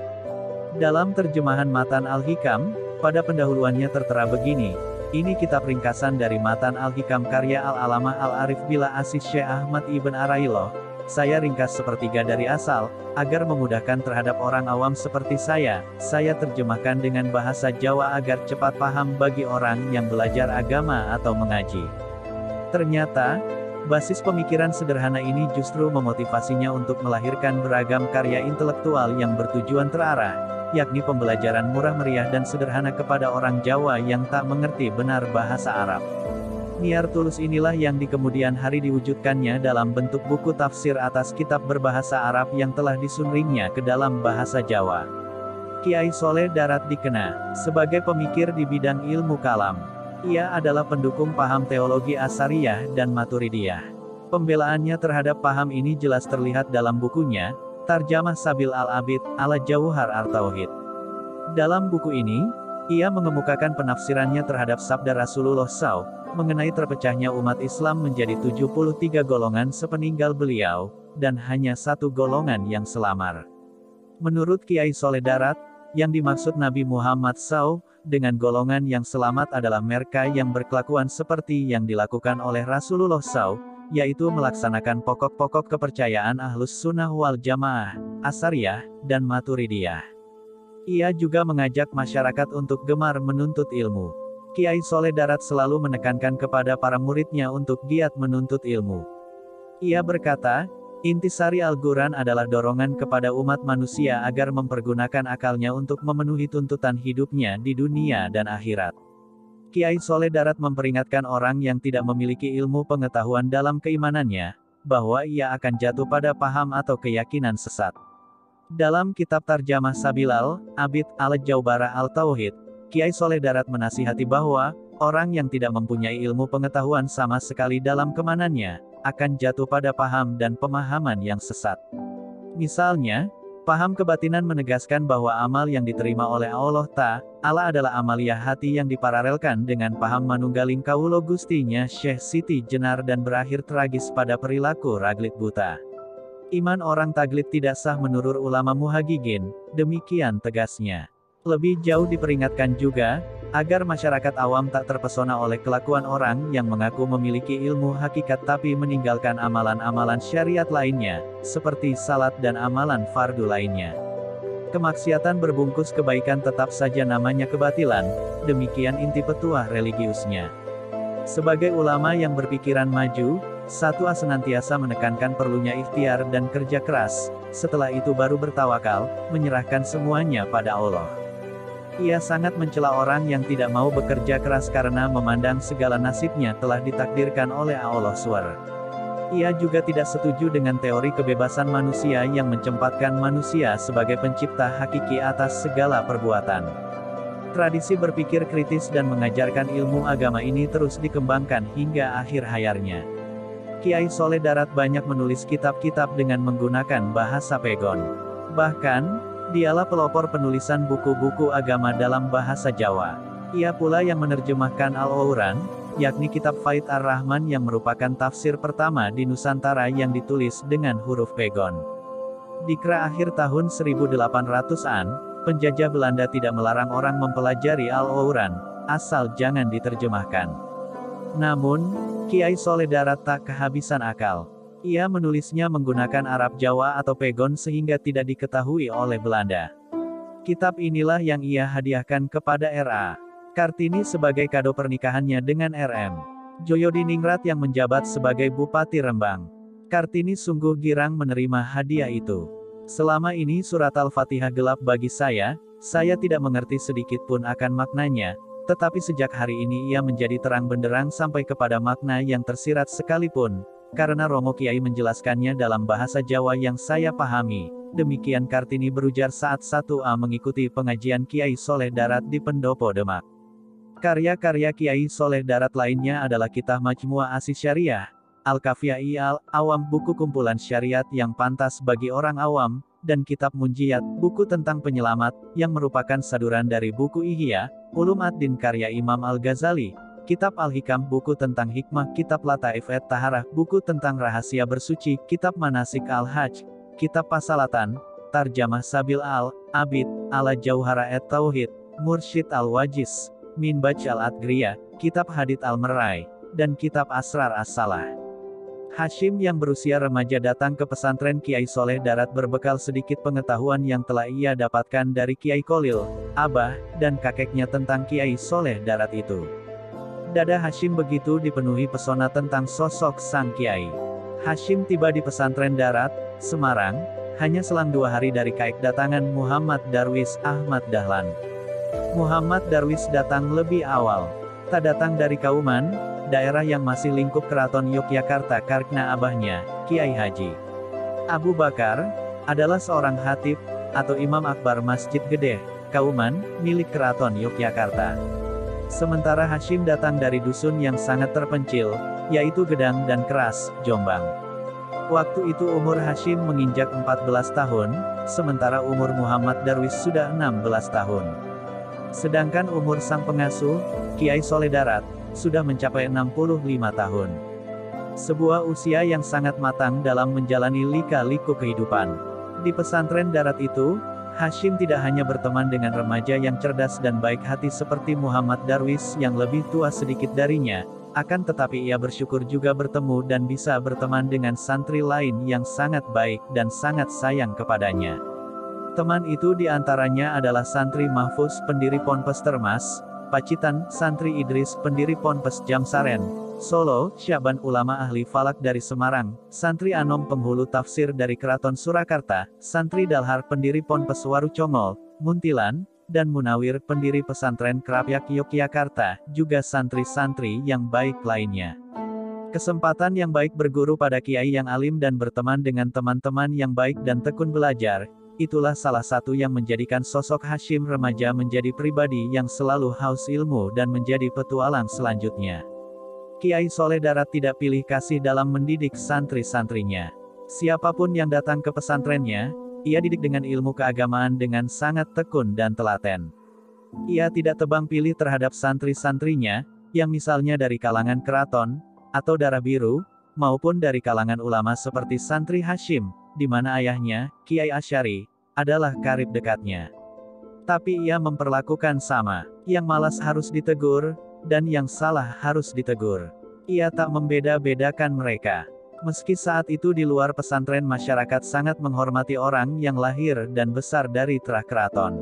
Speaker 1: Dalam terjemahan Matan Al-Hikam, pada pendahuluannya tertera begini, ini kitab ringkasan dari Matan Al-Hikam karya Al-Alamah Al-Arif Billah Asis Syekh Ahmad Ibn Araillah. Saya ringkas sepertiga dari asal, agar memudahkan terhadap orang awam seperti saya terjemahkan dengan bahasa Jawa agar cepat paham bagi orang yang belajar agama atau mengaji. Ternyata, basis pemikiran sederhana ini justru memotivasinya untuk melahirkan beragam karya intelektual yang bertujuan terarah, yakni pembelajaran murah meriah dan sederhana kepada orang Jawa yang tak mengerti benar bahasa Arab. Niat tulus inilah yang di kemudian hari diwujudkannya dalam bentuk buku tafsir atas kitab berbahasa Arab yang telah disunringnya ke dalam bahasa Jawa. Kiai Soleh Darat dikenal sebagai pemikir di bidang ilmu kalam. Ia adalah pendukung paham teologi Asariyah dan Maturidiyah. Pembelaannya terhadap paham ini jelas terlihat dalam bukunya, Tarjamah Sabil Al-Abid, ala Jauhar Ar-Tauhid. Dalam buku ini, ia mengemukakan penafsirannya terhadap sabda Rasulullah SAW, mengenai terpecahnya umat Islam menjadi 73 golongan sepeninggal beliau, dan hanya satu golongan yang selamar. Menurut Kiai Soleh Darat, yang dimaksud Nabi Muhammad SAW, dengan golongan yang selamat adalah mereka yang berkelakuan seperti yang dilakukan oleh Rasulullah SAW, yaitu melaksanakan pokok-pokok kepercayaan Ahlus Sunnah wal Jamaah, Asariyah, dan Maturidiyah. Ia juga mengajak masyarakat untuk gemar menuntut ilmu. Kiai Soleh Darat selalu menekankan kepada para muridnya untuk giat menuntut ilmu. Ia berkata, intisari Al-Quran adalah dorongan kepada umat manusia agar mempergunakan akalnya untuk memenuhi tuntutan hidupnya di dunia dan akhirat. Kiai Soleh Darat memperingatkan orang yang tidak memiliki ilmu pengetahuan dalam keimanannya, bahwa ia akan jatuh pada paham atau keyakinan sesat. Dalam kitab Tarjamah Sabil Al-Abid, ala Jauhar Al-Tauhid, Kiai Soleh Darat menasihati bahwa, orang yang tidak mempunyai ilmu pengetahuan sama sekali dalam kemanannya, akan jatuh pada paham dan pemahaman yang sesat. Misalnya, paham kebatinan menegaskan bahwa amal yang diterima oleh Allah Ta'ala adalah amaliyah hati yang diparalelkan dengan paham manunggaling Kawulo Gustinya Syekh Siti Jenar dan berakhir tragis pada perilaku raglit buta. Iman orang taglid tidak sah menurut ulama muhagigin, demikian tegasnya. Lebih jauh diperingatkan juga, agar masyarakat awam tak terpesona oleh kelakuan orang yang mengaku memiliki ilmu hakikat tapi meninggalkan amalan-amalan syariat lainnya, seperti salat dan amalan fardu lainnya. Kemaksiatan berbungkus kebaikan tetap saja namanya kebatilan, demikian inti petuah religiusnya. Sebagai ulama yang berpikiran maju, Satwa senantiasa menekankan perlunya ikhtiar dan kerja keras, setelah itu baru bertawakal, menyerahkan semuanya pada Allah. Ia sangat mencela orang yang tidak mau bekerja keras karena memandang segala nasibnya telah ditakdirkan oleh Allah SWT. Ia juga tidak setuju dengan teori kebebasan manusia yang mencempatkan manusia sebagai pencipta hakiki atas segala perbuatan. Tradisi berpikir kritis dan mengajarkan ilmu agama ini terus dikembangkan hingga akhir hayatnya. Kiai Soleh Darat banyak menulis kitab-kitab dengan menggunakan bahasa Pegon. Bahkan, dialah pelopor penulisan buku-buku agama dalam bahasa Jawa. Ia pula yang menerjemahkan Al-Quran, yakni kitab Faid Ar-Rahman yang merupakan tafsir pertama di Nusantara yang ditulis dengan huruf Pegon. Dikira akhir tahun 1800-an, penjajah Belanda tidak melarang orang mempelajari Al-Quran, asal jangan diterjemahkan. Namun, Kiai Soleh Darat tak kehabisan akal. Ia menulisnya menggunakan Arab Jawa atau Pegon sehingga tidak diketahui oleh Belanda. Kitab inilah yang ia hadiahkan kepada R.A. Kartini sebagai kado pernikahannya dengan R.M. Joyodiningrat yang menjabat sebagai Bupati Rembang. Kartini sungguh girang menerima hadiah itu. Selama ini surat Al-Fatihah gelap bagi saya tidak mengerti sedikit pun akan maknanya, tetapi sejak hari ini ia menjadi terang benderang sampai kepada makna yang tersirat sekalipun, karena Romo Kiai menjelaskannya dalam bahasa Jawa yang saya pahami. Demikian Kartini berujar saat 1A mengikuti pengajian Kiai Soleh Darat di Pendopo Demak. Karya-karya Kiai Soleh Darat lainnya adalah Kitab Majmu'ah As-Syariah, Al-Kafiyah Al-Awam buku kumpulan syariat yang pantas bagi orang awam, dan Kitab Munjiat, buku tentang penyelamat, yang merupakan saduran dari buku Ihya Ulum ad-Din karya Imam Al-Ghazali, Kitab Al-Hikam buku tentang hikmah, Kitab Lataif et-Taharah buku tentang rahasia bersuci, Kitab Manasik Al-Hajj, Kitab Pasalatan, Tarjamah Sabil Al-Abid, Ala Jauhara et-Tauhid, Mursyid Al-Wajiz, Minbaj Al-Adgriyah, Kitab Hadith Al-Merai, dan Kitab Asrar As-Salah. Hashim yang berusia remaja datang ke pesantren Kiai Soleh Darat berbekal sedikit pengetahuan yang telah ia dapatkan dari Kiai Kolil, abah, dan kakeknya tentang Kiai Soleh Darat itu. Dada Hashim begitu dipenuhi pesona tentang sosok sang Kiai. Hashim tiba di pesantren Darat, Semarang, hanya selang 2 hari dari kedatangan Muhammad Darwis Ahmad Dahlan. Muhammad Darwis datang lebih awal. Tak datang dari Kauman, daerah yang masih lingkup Keraton Yogyakarta karena abahnya, Kiai Haji Abu Bakar, adalah seorang khatib, atau imam akbar Masjid Gede, Kauman, milik Keraton Yogyakarta. Sementara Hashim datang dari dusun yang sangat terpencil, yaitu Gedang dan Keras, Jombang. Waktu itu umur Hashim menginjak 14 tahun, sementara umur Muhammad Darwis sudah 16 tahun. Sedangkan umur sang pengasuh, Kiai Soleh Darat, sudah mencapai 65 tahun. Sebuah usia yang sangat matang dalam menjalani lika-liku kehidupan. Di pesantren Darat itu, Hashim tidak hanya berteman dengan remaja yang cerdas dan baik hati seperti Muhammad Darwis yang lebih tua sedikit darinya, akan tetapi ia bersyukur juga bertemu dan bisa berteman dengan santri lain yang sangat baik dan sangat sayang kepadanya. Teman itu diantaranya adalah santri Mahfuz pendiri Ponpes Termas, Pacitan, santri Idris pendiri Ponpes Jamsaren, Solo, Syaban ulama ahli falak dari Semarang, santri Anom penghulu tafsir dari Keraton Surakarta, santri Dalhar pendiri Ponpes Warucongol, Muntilan, dan Munawir pendiri pesantren Krapyak Yogyakarta, juga santri-santri yang baik lainnya. Kesempatan yang baik berguru pada kiai yang alim dan berteman dengan teman-teman yang baik dan tekun belajar, itulah salah satu yang menjadikan sosok Hashim remaja menjadi pribadi yang selalu haus ilmu dan menjadi petualang selanjutnya. Kiai Soleh Darat tidak pilih kasih dalam mendidik santri-santrinya. Siapapun yang datang ke pesantrennya, ia didik dengan ilmu keagamaan dengan sangat tekun dan telaten. Ia tidak tebang pilih terhadap santri-santrinya, yang misalnya dari kalangan keraton, atau darah biru, maupun dari kalangan ulama seperti santri Hashim, di mana ayahnya, Kiai Asy'ari, adalah karib dekatnya. Tapi ia memperlakukan sama, yang malas harus ditegur, dan yang salah harus ditegur. Ia tak membeda-bedakan mereka. Meski saat itu di luar pesantren masyarakat sangat menghormati orang yang lahir dan besar dari terah keraton.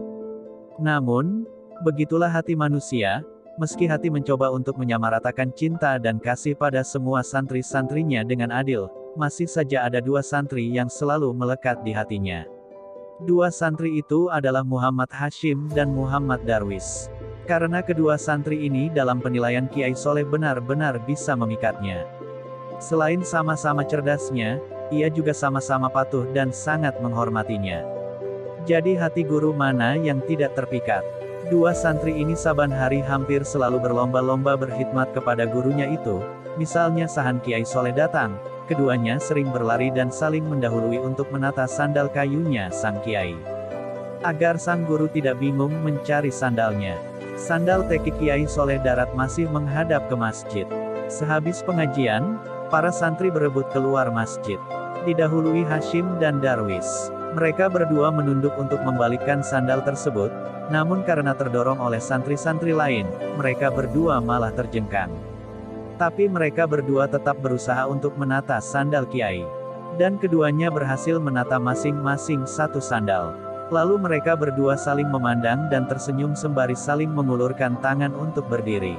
Speaker 1: Namun, begitulah hati manusia, meski hati mencoba untuk menyamaratakan cinta dan kasih pada semua santri-santrinya dengan adil, masih saja ada 2 santri yang selalu melekat di hatinya. 2 santri itu adalah Muhammad Hashim dan Muhammad Darwis. Karena kedua santri ini dalam penilaian Kiai Soleh benar-benar bisa memikatnya. Selain sama-sama cerdasnya, ia juga sama-sama patuh dan sangat menghormatinya. Jadi hati guru mana yang tidak terpikat? 2 santri ini saban hari hampir selalu berlomba-lomba berkhidmat kepada gurunya itu. Misalnya sahan Kiai Soleh datang, keduanya sering berlari dan saling mendahului untuk menata sandal kayunya sang Kiai. Agar sang guru tidak bingung mencari sandalnya. Sandal tekik Kiai Soleh Darat masih menghadap ke masjid. Sehabis pengajian, para santri berebut keluar masjid. Didahului Hashim dan Darwis. Mereka berdua menunduk untuk membalikkan sandal tersebut, namun karena terdorong oleh santri-santri lain, mereka berdua malah terjengkang. Tapi mereka berdua tetap berusaha untuk menata sandal Kiai. Dan keduanya berhasil menata masing-masing satu sandal. Lalu mereka berdua saling memandang dan tersenyum sembari saling mengulurkan tangan untuk berdiri.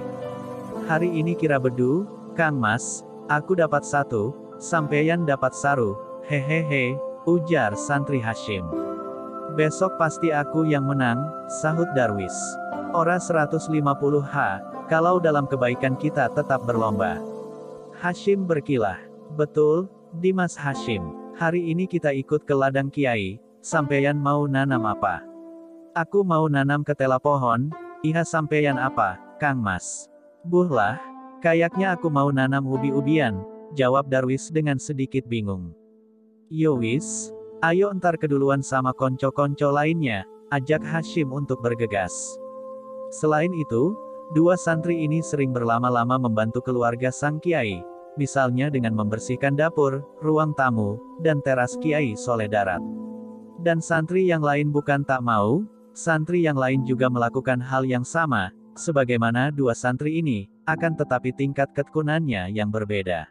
Speaker 1: Hari ini kira bedu, Kang Mas, aku dapat satu, sampeyan dapat saru, hehehe, ujar santri Hasyim. Besok pasti aku yang menang, sahut Darwis. Ora 150 ha, kalau dalam kebaikan kita tetap berlomba. Hasyim berkilah. Betul, Dimas Hasyim. Hari ini kita ikut ke ladang Kiai, sampeyan mau nanam apa? Aku mau nanam ketela pohon, iha sampeyan apa, Kang Mas? Buhlah, kayaknya aku mau nanam ubi-ubian, jawab Darwis dengan sedikit bingung. Yowis, ayo entar keduluan sama konco-konco lainnya, ajak Hasyim untuk bergegas. Selain itu, dua santri ini sering berlama-lama membantu keluarga sang Kiai, misalnya dengan membersihkan dapur, ruang tamu, dan teras Kiai Soleh Darat. Dan santri yang lain bukan tak mau, santri yang lain juga melakukan hal yang sama, sebagaimana dua santri ini, akan tetapi tingkat ketekunannya yang berbeda.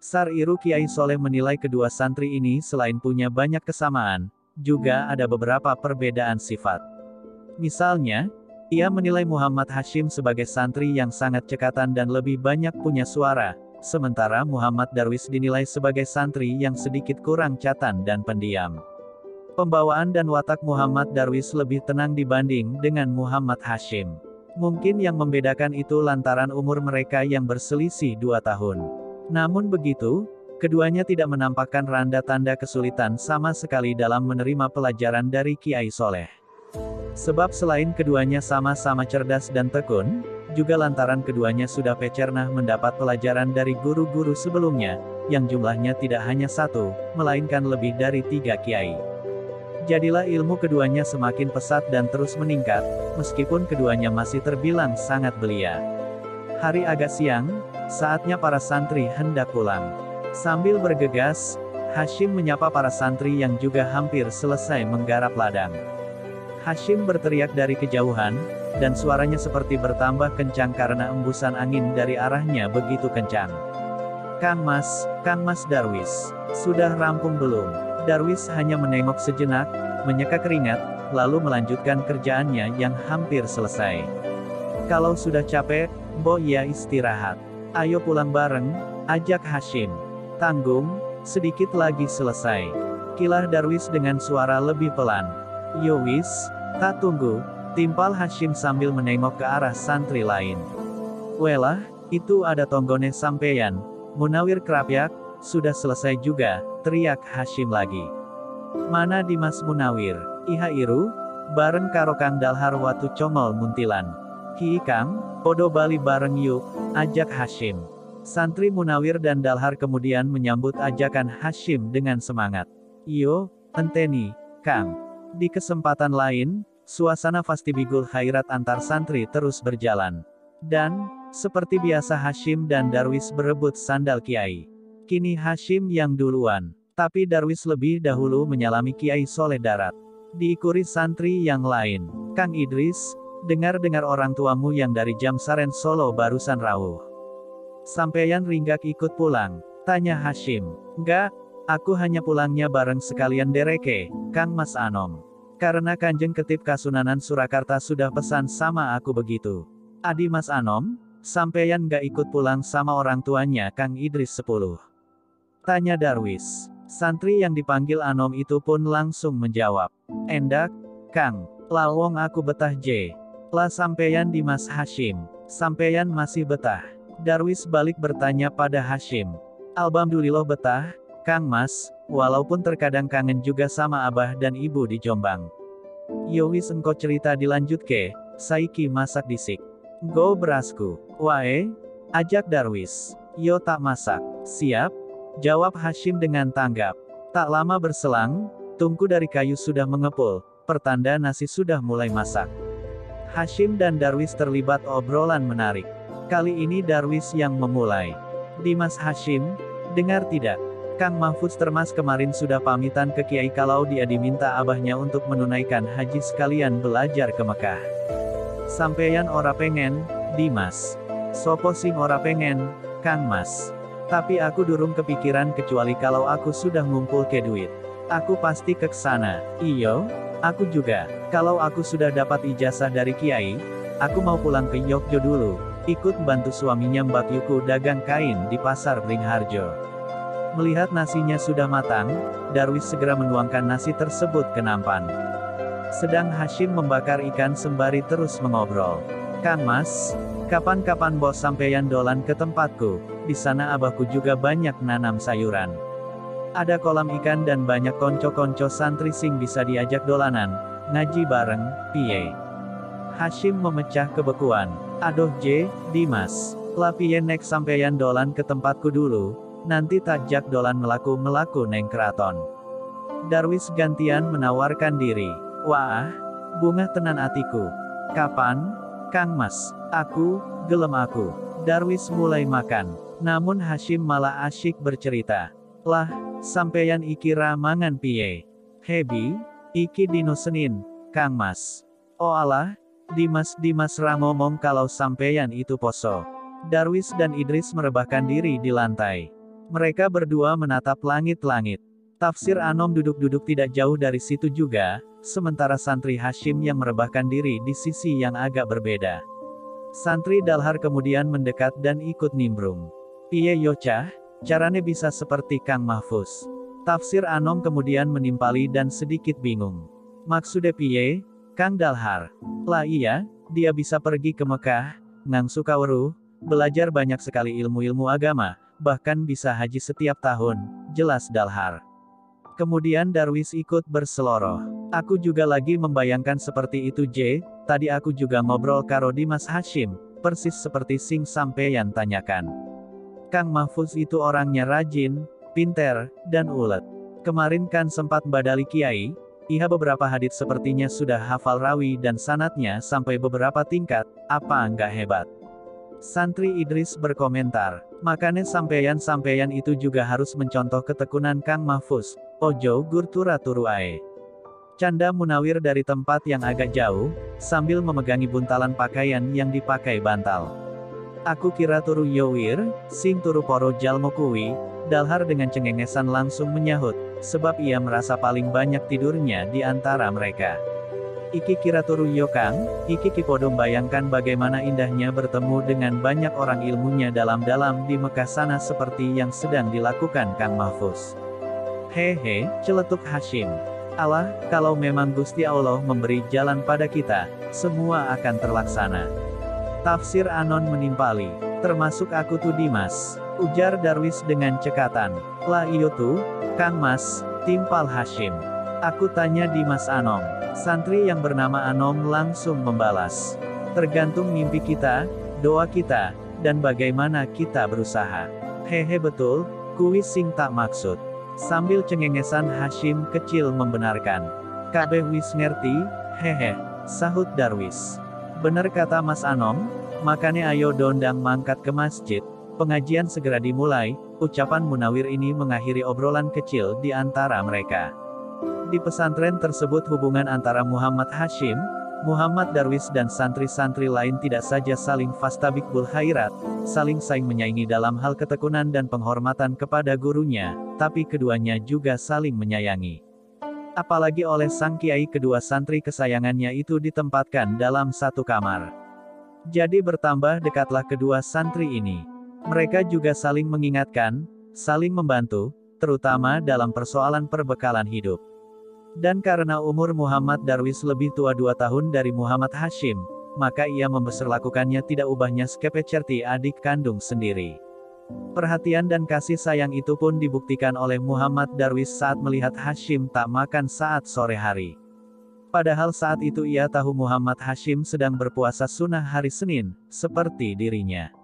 Speaker 1: Sar-Iru Kiai Soleh menilai kedua santri ini selain punya banyak kesamaan, juga ada beberapa perbedaan sifat. Misalnya, ia menilai Muhammad Hasyim sebagai santri yang sangat cekatan dan lebih banyak punya suara, sementara Muhammad Darwis dinilai sebagai santri yang sedikit kurang catan dan pendiam. Pembawaan dan watak Muhammad Darwis lebih tenang dibanding dengan Muhammad Hasyim. Mungkin yang membedakan itu lantaran umur mereka yang berselisih 2 tahun. Namun begitu, keduanya tidak menampakkan tanda kesulitan sama sekali dalam menerima pelajaran dari Kiai Soleh. Sebab selain keduanya sama-sama cerdas dan tekun, juga lantaran keduanya sudah pecernah mendapat pelajaran dari guru-guru sebelumnya, yang jumlahnya tidak hanya satu, melainkan lebih dari 3 kiai. Jadilah ilmu keduanya semakin pesat dan terus meningkat, meskipun keduanya masih terbilang sangat belia. Hari agak siang, saatnya para santri hendak pulang. Sambil bergegas, Hasyim menyapa para santri yang juga hampir selesai menggarap ladang. Hasyim berteriak dari kejauhan, dan suaranya seperti bertambah kencang karena embusan angin dari arahnya begitu kencang. Kang Mas Darwis, sudah rampung belum? Darwis hanya menengok sejenak, menyeka keringat, lalu melanjutkan kerjaannya yang hampir selesai. Kalau sudah capek, Mbok ya istirahat. Ayo pulang bareng, ajak Hasyim. Tanggung, sedikit lagi selesai. Kilah Darwis dengan suara lebih pelan. Yowis, tak tunggu, timpal Hasyim sambil menengok ke arah santri lain. Welah, itu ada tonggone sampeyan, Munawir Krapyak, sudah selesai juga, teriak Hasyim lagi. Mana Dimas Munawir, iha iru, bareng karo Kang Dalhar watu comol muntilan. Ki Kang, podo bali bareng yuk, ajak Hasyim. Santri Munawir dan Dalhar kemudian menyambut ajakan Hasyim dengan semangat. Yo, enteni, Kang. Di kesempatan lain, suasana Fastibigul Khairat antar santri terus berjalan. Dan, seperti biasa Hasyim dan Darwis berebut sandal Kiai. Kini Hasyim yang duluan, tapi Darwis lebih dahulu menyalami Kiai Soleh Darat. Diikuti santri yang lain. Kang Idris, dengar-dengar orang tuamu yang dari Jamsaren Solo barusan rawuh. Sampeyan ringgak ikut pulang? Tanya Hasyim. Enggak, aku hanya pulangnya bareng sekalian dereke, Kang Mas Anom. Karena Kanjeng Ketip Kasunanan Surakarta sudah pesan sama aku begitu. Adi Mas Anom, sampeyan gak ikut pulang sama orang tuanya Kang Idris 10? Tanya Darwis. Santri yang dipanggil Anom itu pun langsung menjawab. Endak, Kang, lawong aku betah je. Lah sampeyan Dimas Hasyim, sampeyan masih betah? Darwis balik bertanya pada Hasyim. Alhamdulillah betah, Kang Mas, walaupun terkadang kangen juga sama abah dan ibu di Jombang. Yowis engko cerita dilanjut ke, saiki masak disik. Go berasku, wae, ajak Darwis. Yo tak masak, siap? Jawab Hasyim dengan tanggap. Tak lama berselang, tungku dari kayu sudah mengepul, pertanda nasi sudah mulai masak. Hasyim dan Darwis terlibat obrolan menarik. Kali ini Darwis yang memulai. Dimas Hasyim, dengar tidak? Kang Mahfudz Termas kemarin sudah pamitan ke Kiai kalau dia diminta abahnya untuk menunaikan haji sekalian belajar ke Mekah. Sampeyan ora pengen, Dimas. Sopo sing ora pengen, Kang Mas. Tapi aku durung kepikiran kecuali kalau aku sudah ngumpul ke duit. Aku pasti ke sana. Iyo, aku juga. Kalau aku sudah dapat ijazah dari Kiai, aku mau pulang ke Yogyo dulu. Ikut bantu suaminya Mbak Yuku dagang kain di pasar Beringharjo. Melihat nasinya sudah matang, Darwis segera menuangkan nasi tersebut ke nampan. Sedang Hashim membakar ikan sembari terus mengobrol. Kang Mas, kapan-kapan bos sampeyan dolan ke tempatku, di sana abahku juga banyak nanam sayuran. Ada kolam ikan dan banyak konco-konco santri sing bisa diajak dolanan, ngaji bareng, piye. Hashim memecah kebekuan. Aduh Dimas, lah piye nek sampeyan dolan ke tempatku dulu, nanti tajak dolan melaku-melaku neng keraton. Darwis gantian menawarkan diri. Wah, bunga tenan atiku. Kapan? Kang Mas, aku, gelem aku. Darwis mulai makan. Namun Hashim malah asyik bercerita. Lah, sampeyan iki ramangan piye? Hebi, iki dino Senin, Kang Mas. Oh alah, Dimas ra ngomong kalau sampeyan itu poso. Darwis dan Idris merebahkan diri di lantai. Mereka berdua menatap langit-langit. Tafsir Anom duduk-duduk tidak jauh dari situ juga, sementara santri Hashim yang merebahkan diri di sisi yang agak berbeda. Santri Dalhar kemudian mendekat dan ikut nimbrung. Piye Yocah, carane bisa seperti Kang Mahfuz. Tafsir Anom kemudian menimpali dan sedikit bingung. Maksude piye, Kang Dalhar? Lah iya, dia bisa pergi ke Mekah, ngangsu kawruh, belajar banyak sekali ilmu-ilmu agama, bahkan bisa haji setiap tahun, jelas Dalhar. Kemudian Darwis ikut berseloroh. Aku juga lagi membayangkan seperti itu tadi aku juga ngobrol karo Dimas Hashim, persis seperti sing sampeyan tanyakan. Kang Mahfuz itu orangnya rajin, pinter, dan ulet. Kemarin kan sempat badali Kiai, iya beberapa hadits sepertinya sudah hafal rawi dan sanatnya sampai beberapa tingkat, apa enggak hebat? Santri Idris berkomentar, makanya sampeyan itu juga harus mencontoh ketekunan Kang Mahfuz, ojo gurtura turu ae. Canda Munawir dari tempat yang agak jauh, sambil memegangi buntalan pakaian yang dipakai bantal. Aku kira turu yowir, sing turu poro jalmo kuwi, Dalhar dengan cengengesan langsung menyahut, sebab ia merasa paling banyak tidurnya di antara mereka. Iki kira turu yo Kang, iki kipodom bayangkan bagaimana indahnya bertemu dengan banyak orang ilmunya dalam-dalam di Mekah sana seperti yang sedang dilakukan Kang Mahfuz. Hehe, celetuk Hashim. Allah, kalau memang Gusti Allah memberi jalan pada kita, semua akan terlaksana. Tafsir Anon menimpali, termasuk aku tuh Dimas, ujar Darwis dengan cekatan. Lah iyo tuh, Kang Mas, timpal Hashim. Aku tanya Dimas Anom. Santri yang bernama Anom langsung membalas. Tergantung mimpi kita, doa kita, dan bagaimana kita berusaha. Hehe betul, kuwi sing tak maksud. Sambil cengengesan Hashim kecil membenarkan. Kabeh wis ngerti, hehe, sahut Darwis. Bener kata Mas Anom, makanya ayo dondang mangkat ke masjid, pengajian segera dimulai, ucapan Munawir ini mengakhiri obrolan kecil di antara mereka. Di pesantren tersebut hubungan antara Muhammad Hashim, Muhammad Darwis dan santri-santri lain tidak saja saling fastabikul khairat, saling saing menyaingi dalam hal ketekunan dan penghormatan kepada gurunya, tapi keduanya juga saling menyayangi. Apalagi oleh sang kiai kedua santri kesayangannya itu ditempatkan dalam satu kamar. Jadi bertambah dekatlah kedua santri ini. Mereka juga saling mengingatkan, saling membantu, terutama dalam persoalan perbekalan hidup. Dan karena umur Muhammad Darwis lebih tua 2 tahun dari Muhammad Hashim, maka ia memperlakukannya tidak ubahnya seperti adik kandung sendiri. Perhatian dan kasih sayang itu pun dibuktikan oleh Muhammad Darwis saat melihat Hashim tak makan saat sore hari. Padahal saat itu ia tahu Muhammad Hashim sedang berpuasa sunnah hari Senin, seperti dirinya.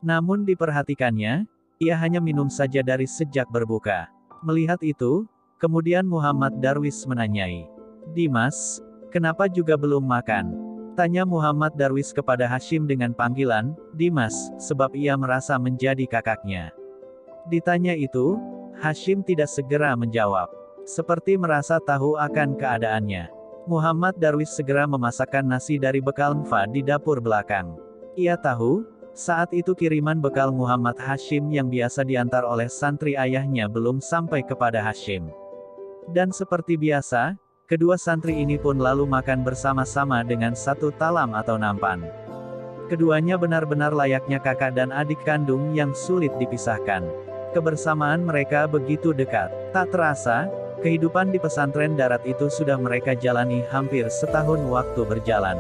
Speaker 1: Namun diperhatikannya, ia hanya minum saja dari sejak berbuka. Melihat itu, kemudian Muhammad Darwis menanyai, Dimas, kenapa juga belum makan? Tanya Muhammad Darwis kepada Hashim dengan panggilan, Dimas, sebab ia merasa menjadi kakaknya. Ditanya itu, Hashim tidak segera menjawab. Seperti merasa tahu akan keadaannya. Muhammad Darwis segera memasakkan nasi dari bekal Mfa di dapur belakang. Ia tahu, Saat itu kiriman bekal Muhammad Hashim yang biasa diantar oleh santri ayahnya belum sampai kepada Hashim. Dan seperti biasa, kedua santri ini pun lalu makan bersama-sama dengan satu talam atau nampan. Keduanya benar-benar layaknya kakak dan adik kandung yang sulit dipisahkan. Kebersamaan mereka begitu dekat. Tak terasa, kehidupan di pesantren darat itu sudah mereka jalani hampir setahun waktu berjalan.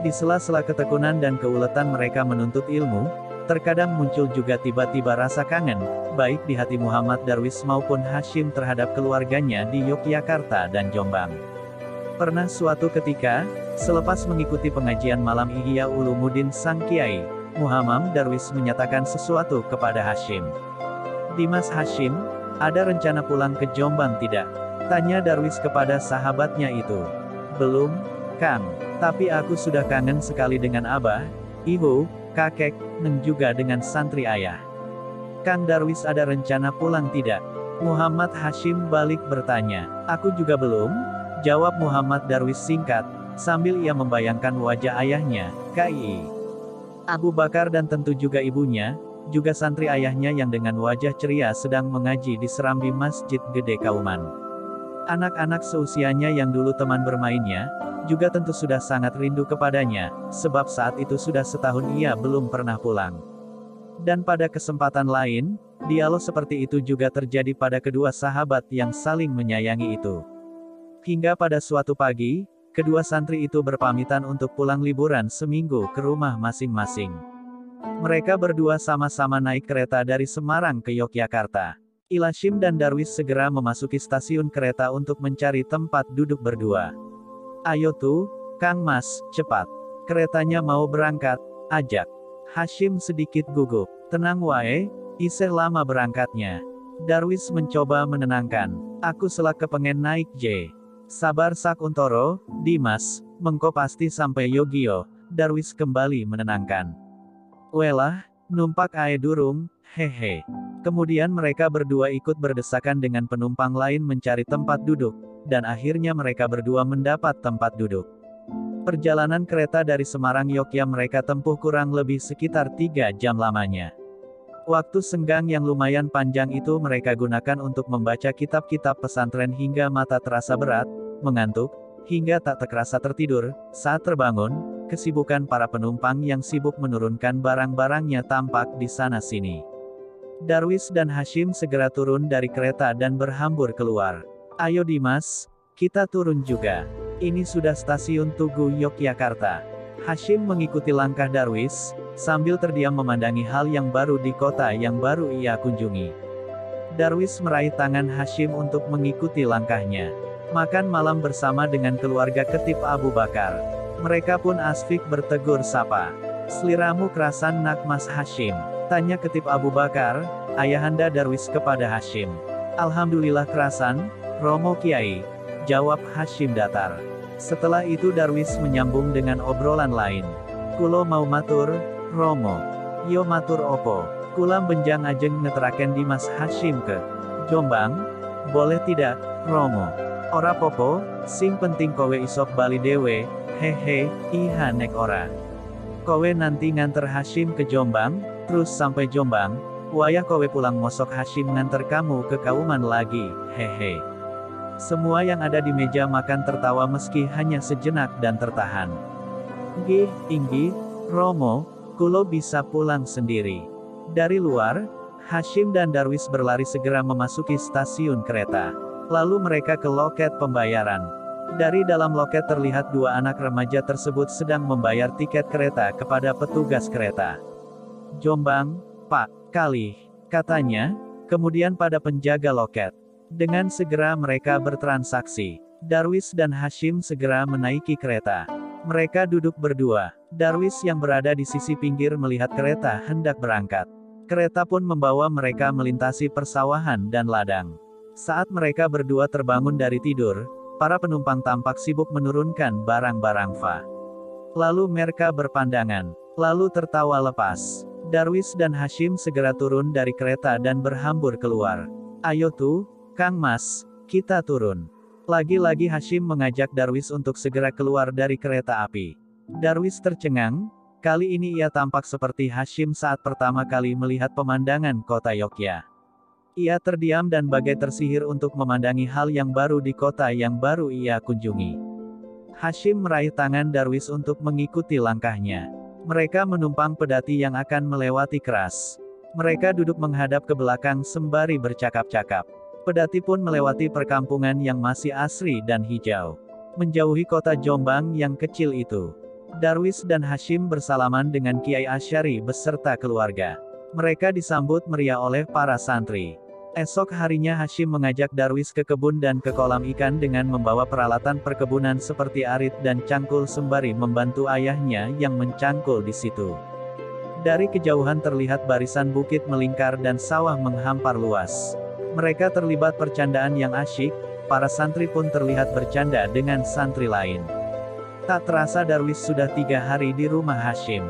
Speaker 1: Di sela-sela ketekunan dan keuletan mereka menuntut ilmu, terkadang muncul juga tiba-tiba rasa kangen, baik di hati Muhammad Darwis maupun Hashim terhadap keluarganya di Yogyakarta dan Jombang. Pernah suatu ketika, selepas mengikuti pengajian malam Ihya Ulumuddin sang kiai, Muhammad Darwis menyatakan sesuatu kepada Hashim. "Dimas Hashim, ada rencana pulang ke Jombang tidak?" tanya Darwis kepada sahabatnya itu. "Belum, Kang. Tapi aku sudah kangen sekali dengan abah, ibu, kakek, dan juga dengan santri ayah." "Kang Darwis ada rencana pulang tidak?" Muhammad Hashim balik bertanya. "Aku juga belum," jawab Muhammad Darwis singkat, sambil ia membayangkan wajah ayahnya, K.I. Abu Bakar dan tentu juga ibunya, juga santri ayahnya yang dengan wajah ceria sedang mengaji di serambi Masjid Gede Kauman. Anak-anak seusianya yang dulu teman bermainnya, juga tentu sudah sangat rindu kepadanya, sebab saat itu sudah setahun ia belum pernah pulang. Dan pada kesempatan lain, dialog seperti itu juga terjadi pada kedua sahabat yang saling menyayangi itu. Hingga pada suatu pagi, kedua santri itu berpamitan untuk pulang liburan seminggu ke rumah masing-masing. Mereka berdua sama-sama naik kereta dari Semarang ke Yogyakarta. Hashim dan Darwis segera memasuki stasiun kereta untuk mencari tempat duduk berdua. "Ayo tuh, Kang Mas, cepat. Keretanya mau berangkat," ajak Hashim sedikit gugup. "Tenang wae, iseh lama berangkatnya." Darwis mencoba menenangkan. "Aku selak kepengen naik J. Sabar sak untoro, Dimas, mengko pasti sampai Yogyo." Darwis kembali menenangkan. "Welah, numpak ae durung, hehe." Kemudian mereka berdua ikut berdesakan dengan penumpang lain mencari tempat duduk, dan akhirnya mereka berdua mendapat tempat duduk. Perjalanan kereta dari Semarang Yogyakarta mereka tempuh kurang lebih sekitar 3 jam lamanya. Waktu senggang yang lumayan panjang itu mereka gunakan untuk membaca kitab-kitab pesantren hingga mata terasa berat, mengantuk, hingga tak terasa tertidur. Saat terbangun, kesibukan para penumpang yang sibuk menurunkan barang-barangnya tampak di sana-sini. Darwis dan Hashim segera turun dari kereta dan berhambur keluar. "Ayo Dimas, kita turun juga. Ini sudah stasiun Tugu Yogyakarta." Hashim mengikuti langkah Darwis, sambil terdiam memandangi hal yang baru di kota yang baru ia kunjungi. Darwis meraih tangan Hashim untuk mengikuti langkahnya. Makan malam bersama dengan keluarga Ketip Abu Bakar. Mereka pun asfik bertegur sapa. "Seliramu kerasan nak Mas Hashim?" tanya Ketip Abu Bakar, ayahanda Darwis kepada Hashim. "Alhamdulillah kerasan, Romo Kiai," jawab Hashim datar. Setelah itu Darwis menyambung dengan obrolan lain. "Kulo mau matur, Romo." "Yo matur opo?" "Kula benjang ajeng ngeteraken Dimas Hashim ke Jombang." "Boleh tidak, Romo?" "Ora popo, sing penting kowe isok bali dewe, hehe, iha nek ora. Kowe nanti nganter Hashim ke Jombang, terus sampai Jombang, wayah kowe pulang mosok Hashim nganter kamu ke Kauman lagi, hehe." Semua yang ada di meja makan tertawa meski hanya sejenak dan tertahan. "Nggih, inggih, Romo, kulo bisa pulang sendiri." Dari luar, Hashim dan Darwis berlari segera memasuki stasiun kereta. Lalu mereka ke loket pembayaran. Dari dalam loket terlihat dua anak remaja tersebut sedang membayar tiket kereta kepada petugas kereta. "Jombang, Pak, kalih," katanya, kemudian pada penjaga loket. Dengan segera mereka bertransaksi. Darwis dan Hashim segera menaiki kereta. Mereka duduk berdua. Darwis yang berada di sisi pinggir melihat kereta hendak berangkat. Kereta pun membawa mereka melintasi persawahan dan ladang. Saat mereka berdua terbangun dari tidur, para penumpang tampak sibuk menurunkan barang-barang fa. Lalu mereka berpandangan. Lalu tertawa lepas. Darwis dan Hashim segera turun dari kereta dan berhambur keluar. "Ayo tuh, Kang Mas, kita turun." Lagi-lagi Hashim mengajak Darwis untuk segera keluar dari kereta api. Darwis tercengang, Kali ini ia tampak seperti Hashim saat pertama kali melihat pemandangan kota Yogyakarta. Ia terdiam dan bagai tersihir untuk memandangi hal yang baru di kota yang baru ia kunjungi. Hashim meraih tangan Darwis untuk mengikuti langkahnya. Mereka menumpang pedati yang akan melewati keras. Mereka duduk menghadap ke belakang sembari bercakap-cakap. Pedati pun melewati perkampungan yang masih asri dan hijau. Menjauhi kota Jombang yang kecil itu. Darwis dan Hashim bersalaman dengan Kiai Asy'ari beserta keluarga. Mereka disambut meriah oleh para santri. Esok harinya Hashim mengajak Darwis ke kebun dan ke kolam ikan dengan membawa peralatan perkebunan seperti arit dan cangkul sembari membantu ayahnya yang mencangkul di situ. Dari kejauhan terlihat barisan bukit melingkar dan sawah menghampar luas. Mereka terlibat percandaan yang asyik, para santri pun terlihat bercanda dengan santri lain. Tak terasa Darwis sudah 3 hari di rumah Hashim.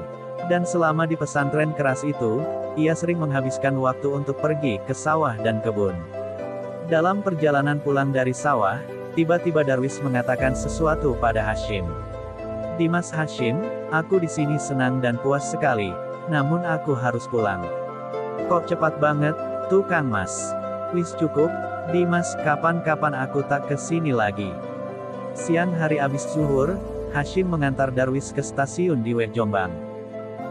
Speaker 1: Dan selama di pesantren keras itu, ia sering menghabiskan waktu untuk pergi ke sawah dan kebun. Dalam perjalanan pulang dari sawah, tiba-tiba Darwis mengatakan sesuatu pada Hashim. "Dimas Hashim, aku di sini senang dan puas sekali, namun aku harus pulang." "Kok cepat banget, tuh Kang Mas?" "Wis cukup, Dimas, kapan-kapan aku tak kesini lagi." Siang hari abis zuhur, Hashim mengantar Darwis ke stasiun di Jombang.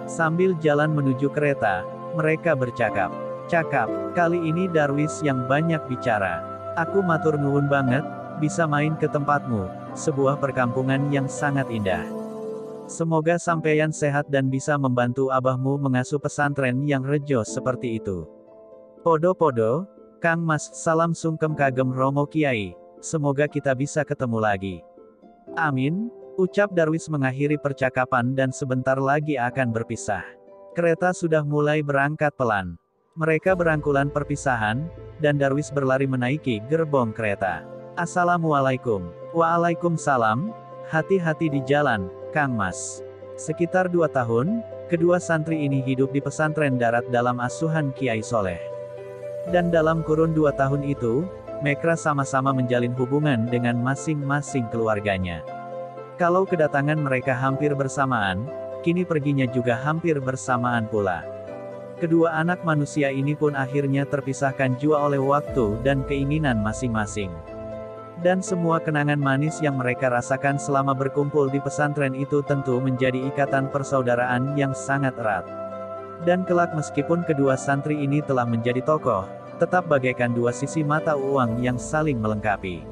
Speaker 1: Sambil jalan menuju kereta, mereka bercakap-cakap. Kali ini Darwis yang banyak bicara. "Aku matur nuwun banget, bisa main ke tempatmu, sebuah perkampungan yang sangat indah. Semoga sampeyan sehat dan bisa membantu abahmu mengasuh pesantren yang rejo seperti itu." "Podo-podo, Kang Mas, salam sungkem kagem Romo Kiai, semoga kita bisa ketemu lagi." "Amin," ucap Darwis mengakhiri percakapan dan sebentar lagi akan berpisah. Kereta sudah mulai berangkat pelan. Mereka berangkulan perpisahan, dan Darwis berlari menaiki gerbong kereta. "Assalamualaikum." "Waalaikumsalam, hati-hati di jalan, Kang Mas." Sekitar 2 tahun, kedua santri ini hidup di pesantren darat dalam asuhan Kiai Soleh. Dan dalam kurun 2 tahun itu, mereka sama-sama menjalin hubungan dengan masing-masing keluarganya. Kalau kedatangan mereka hampir bersamaan, kini perginya juga hampir bersamaan pula. Kedua anak manusia ini pun akhirnya terpisahkan jua oleh waktu dan keinginan masing-masing. Dan semua kenangan manis yang mereka rasakan selama berkumpul di pesantren itu tentu menjadi ikatan persaudaraan yang sangat erat. Dan kelak meskipun kedua santri ini telah menjadi tokoh, tetap bagaikan dua sisi mata uang yang saling melengkapi.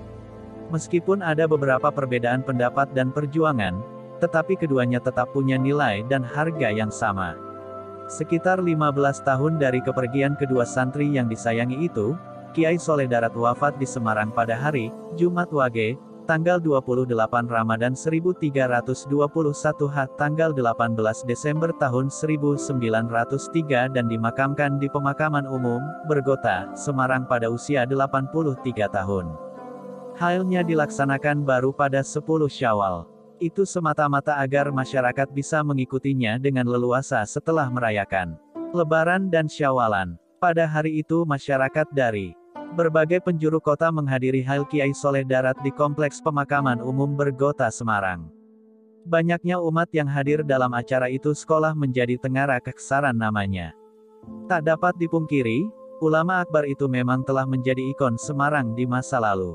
Speaker 1: Meskipun ada beberapa perbedaan pendapat dan perjuangan, tetapi keduanya tetap punya nilai dan harga yang sama. Sekitar 15 tahun dari kepergian kedua santri yang disayangi itu, Kiai Soleh Darat wafat di Semarang pada hari Jumat Wage, tanggal 28 Ramadan 1321 tanggal 18 Desember tahun 1903 dan dimakamkan di Pemakaman Umum, Bergota, Semarang pada usia 83 tahun. Halnya dilaksanakan baru pada 10 Syawal. Itu semata-mata agar masyarakat bisa mengikutinya dengan leluasa setelah merayakan Lebaran dan Syawalan. Pada hari itu masyarakat dari berbagai penjuru kota menghadiri Hail Kiai Soleh Darat di Kompleks Pemakaman Umum Bergota Semarang. Banyaknya umat yang hadir dalam acara itu sekolah menjadi tengara kekesaran namanya. Tak dapat dipungkiri, ulama akbar itu memang telah menjadi ikon Semarang di masa lalu.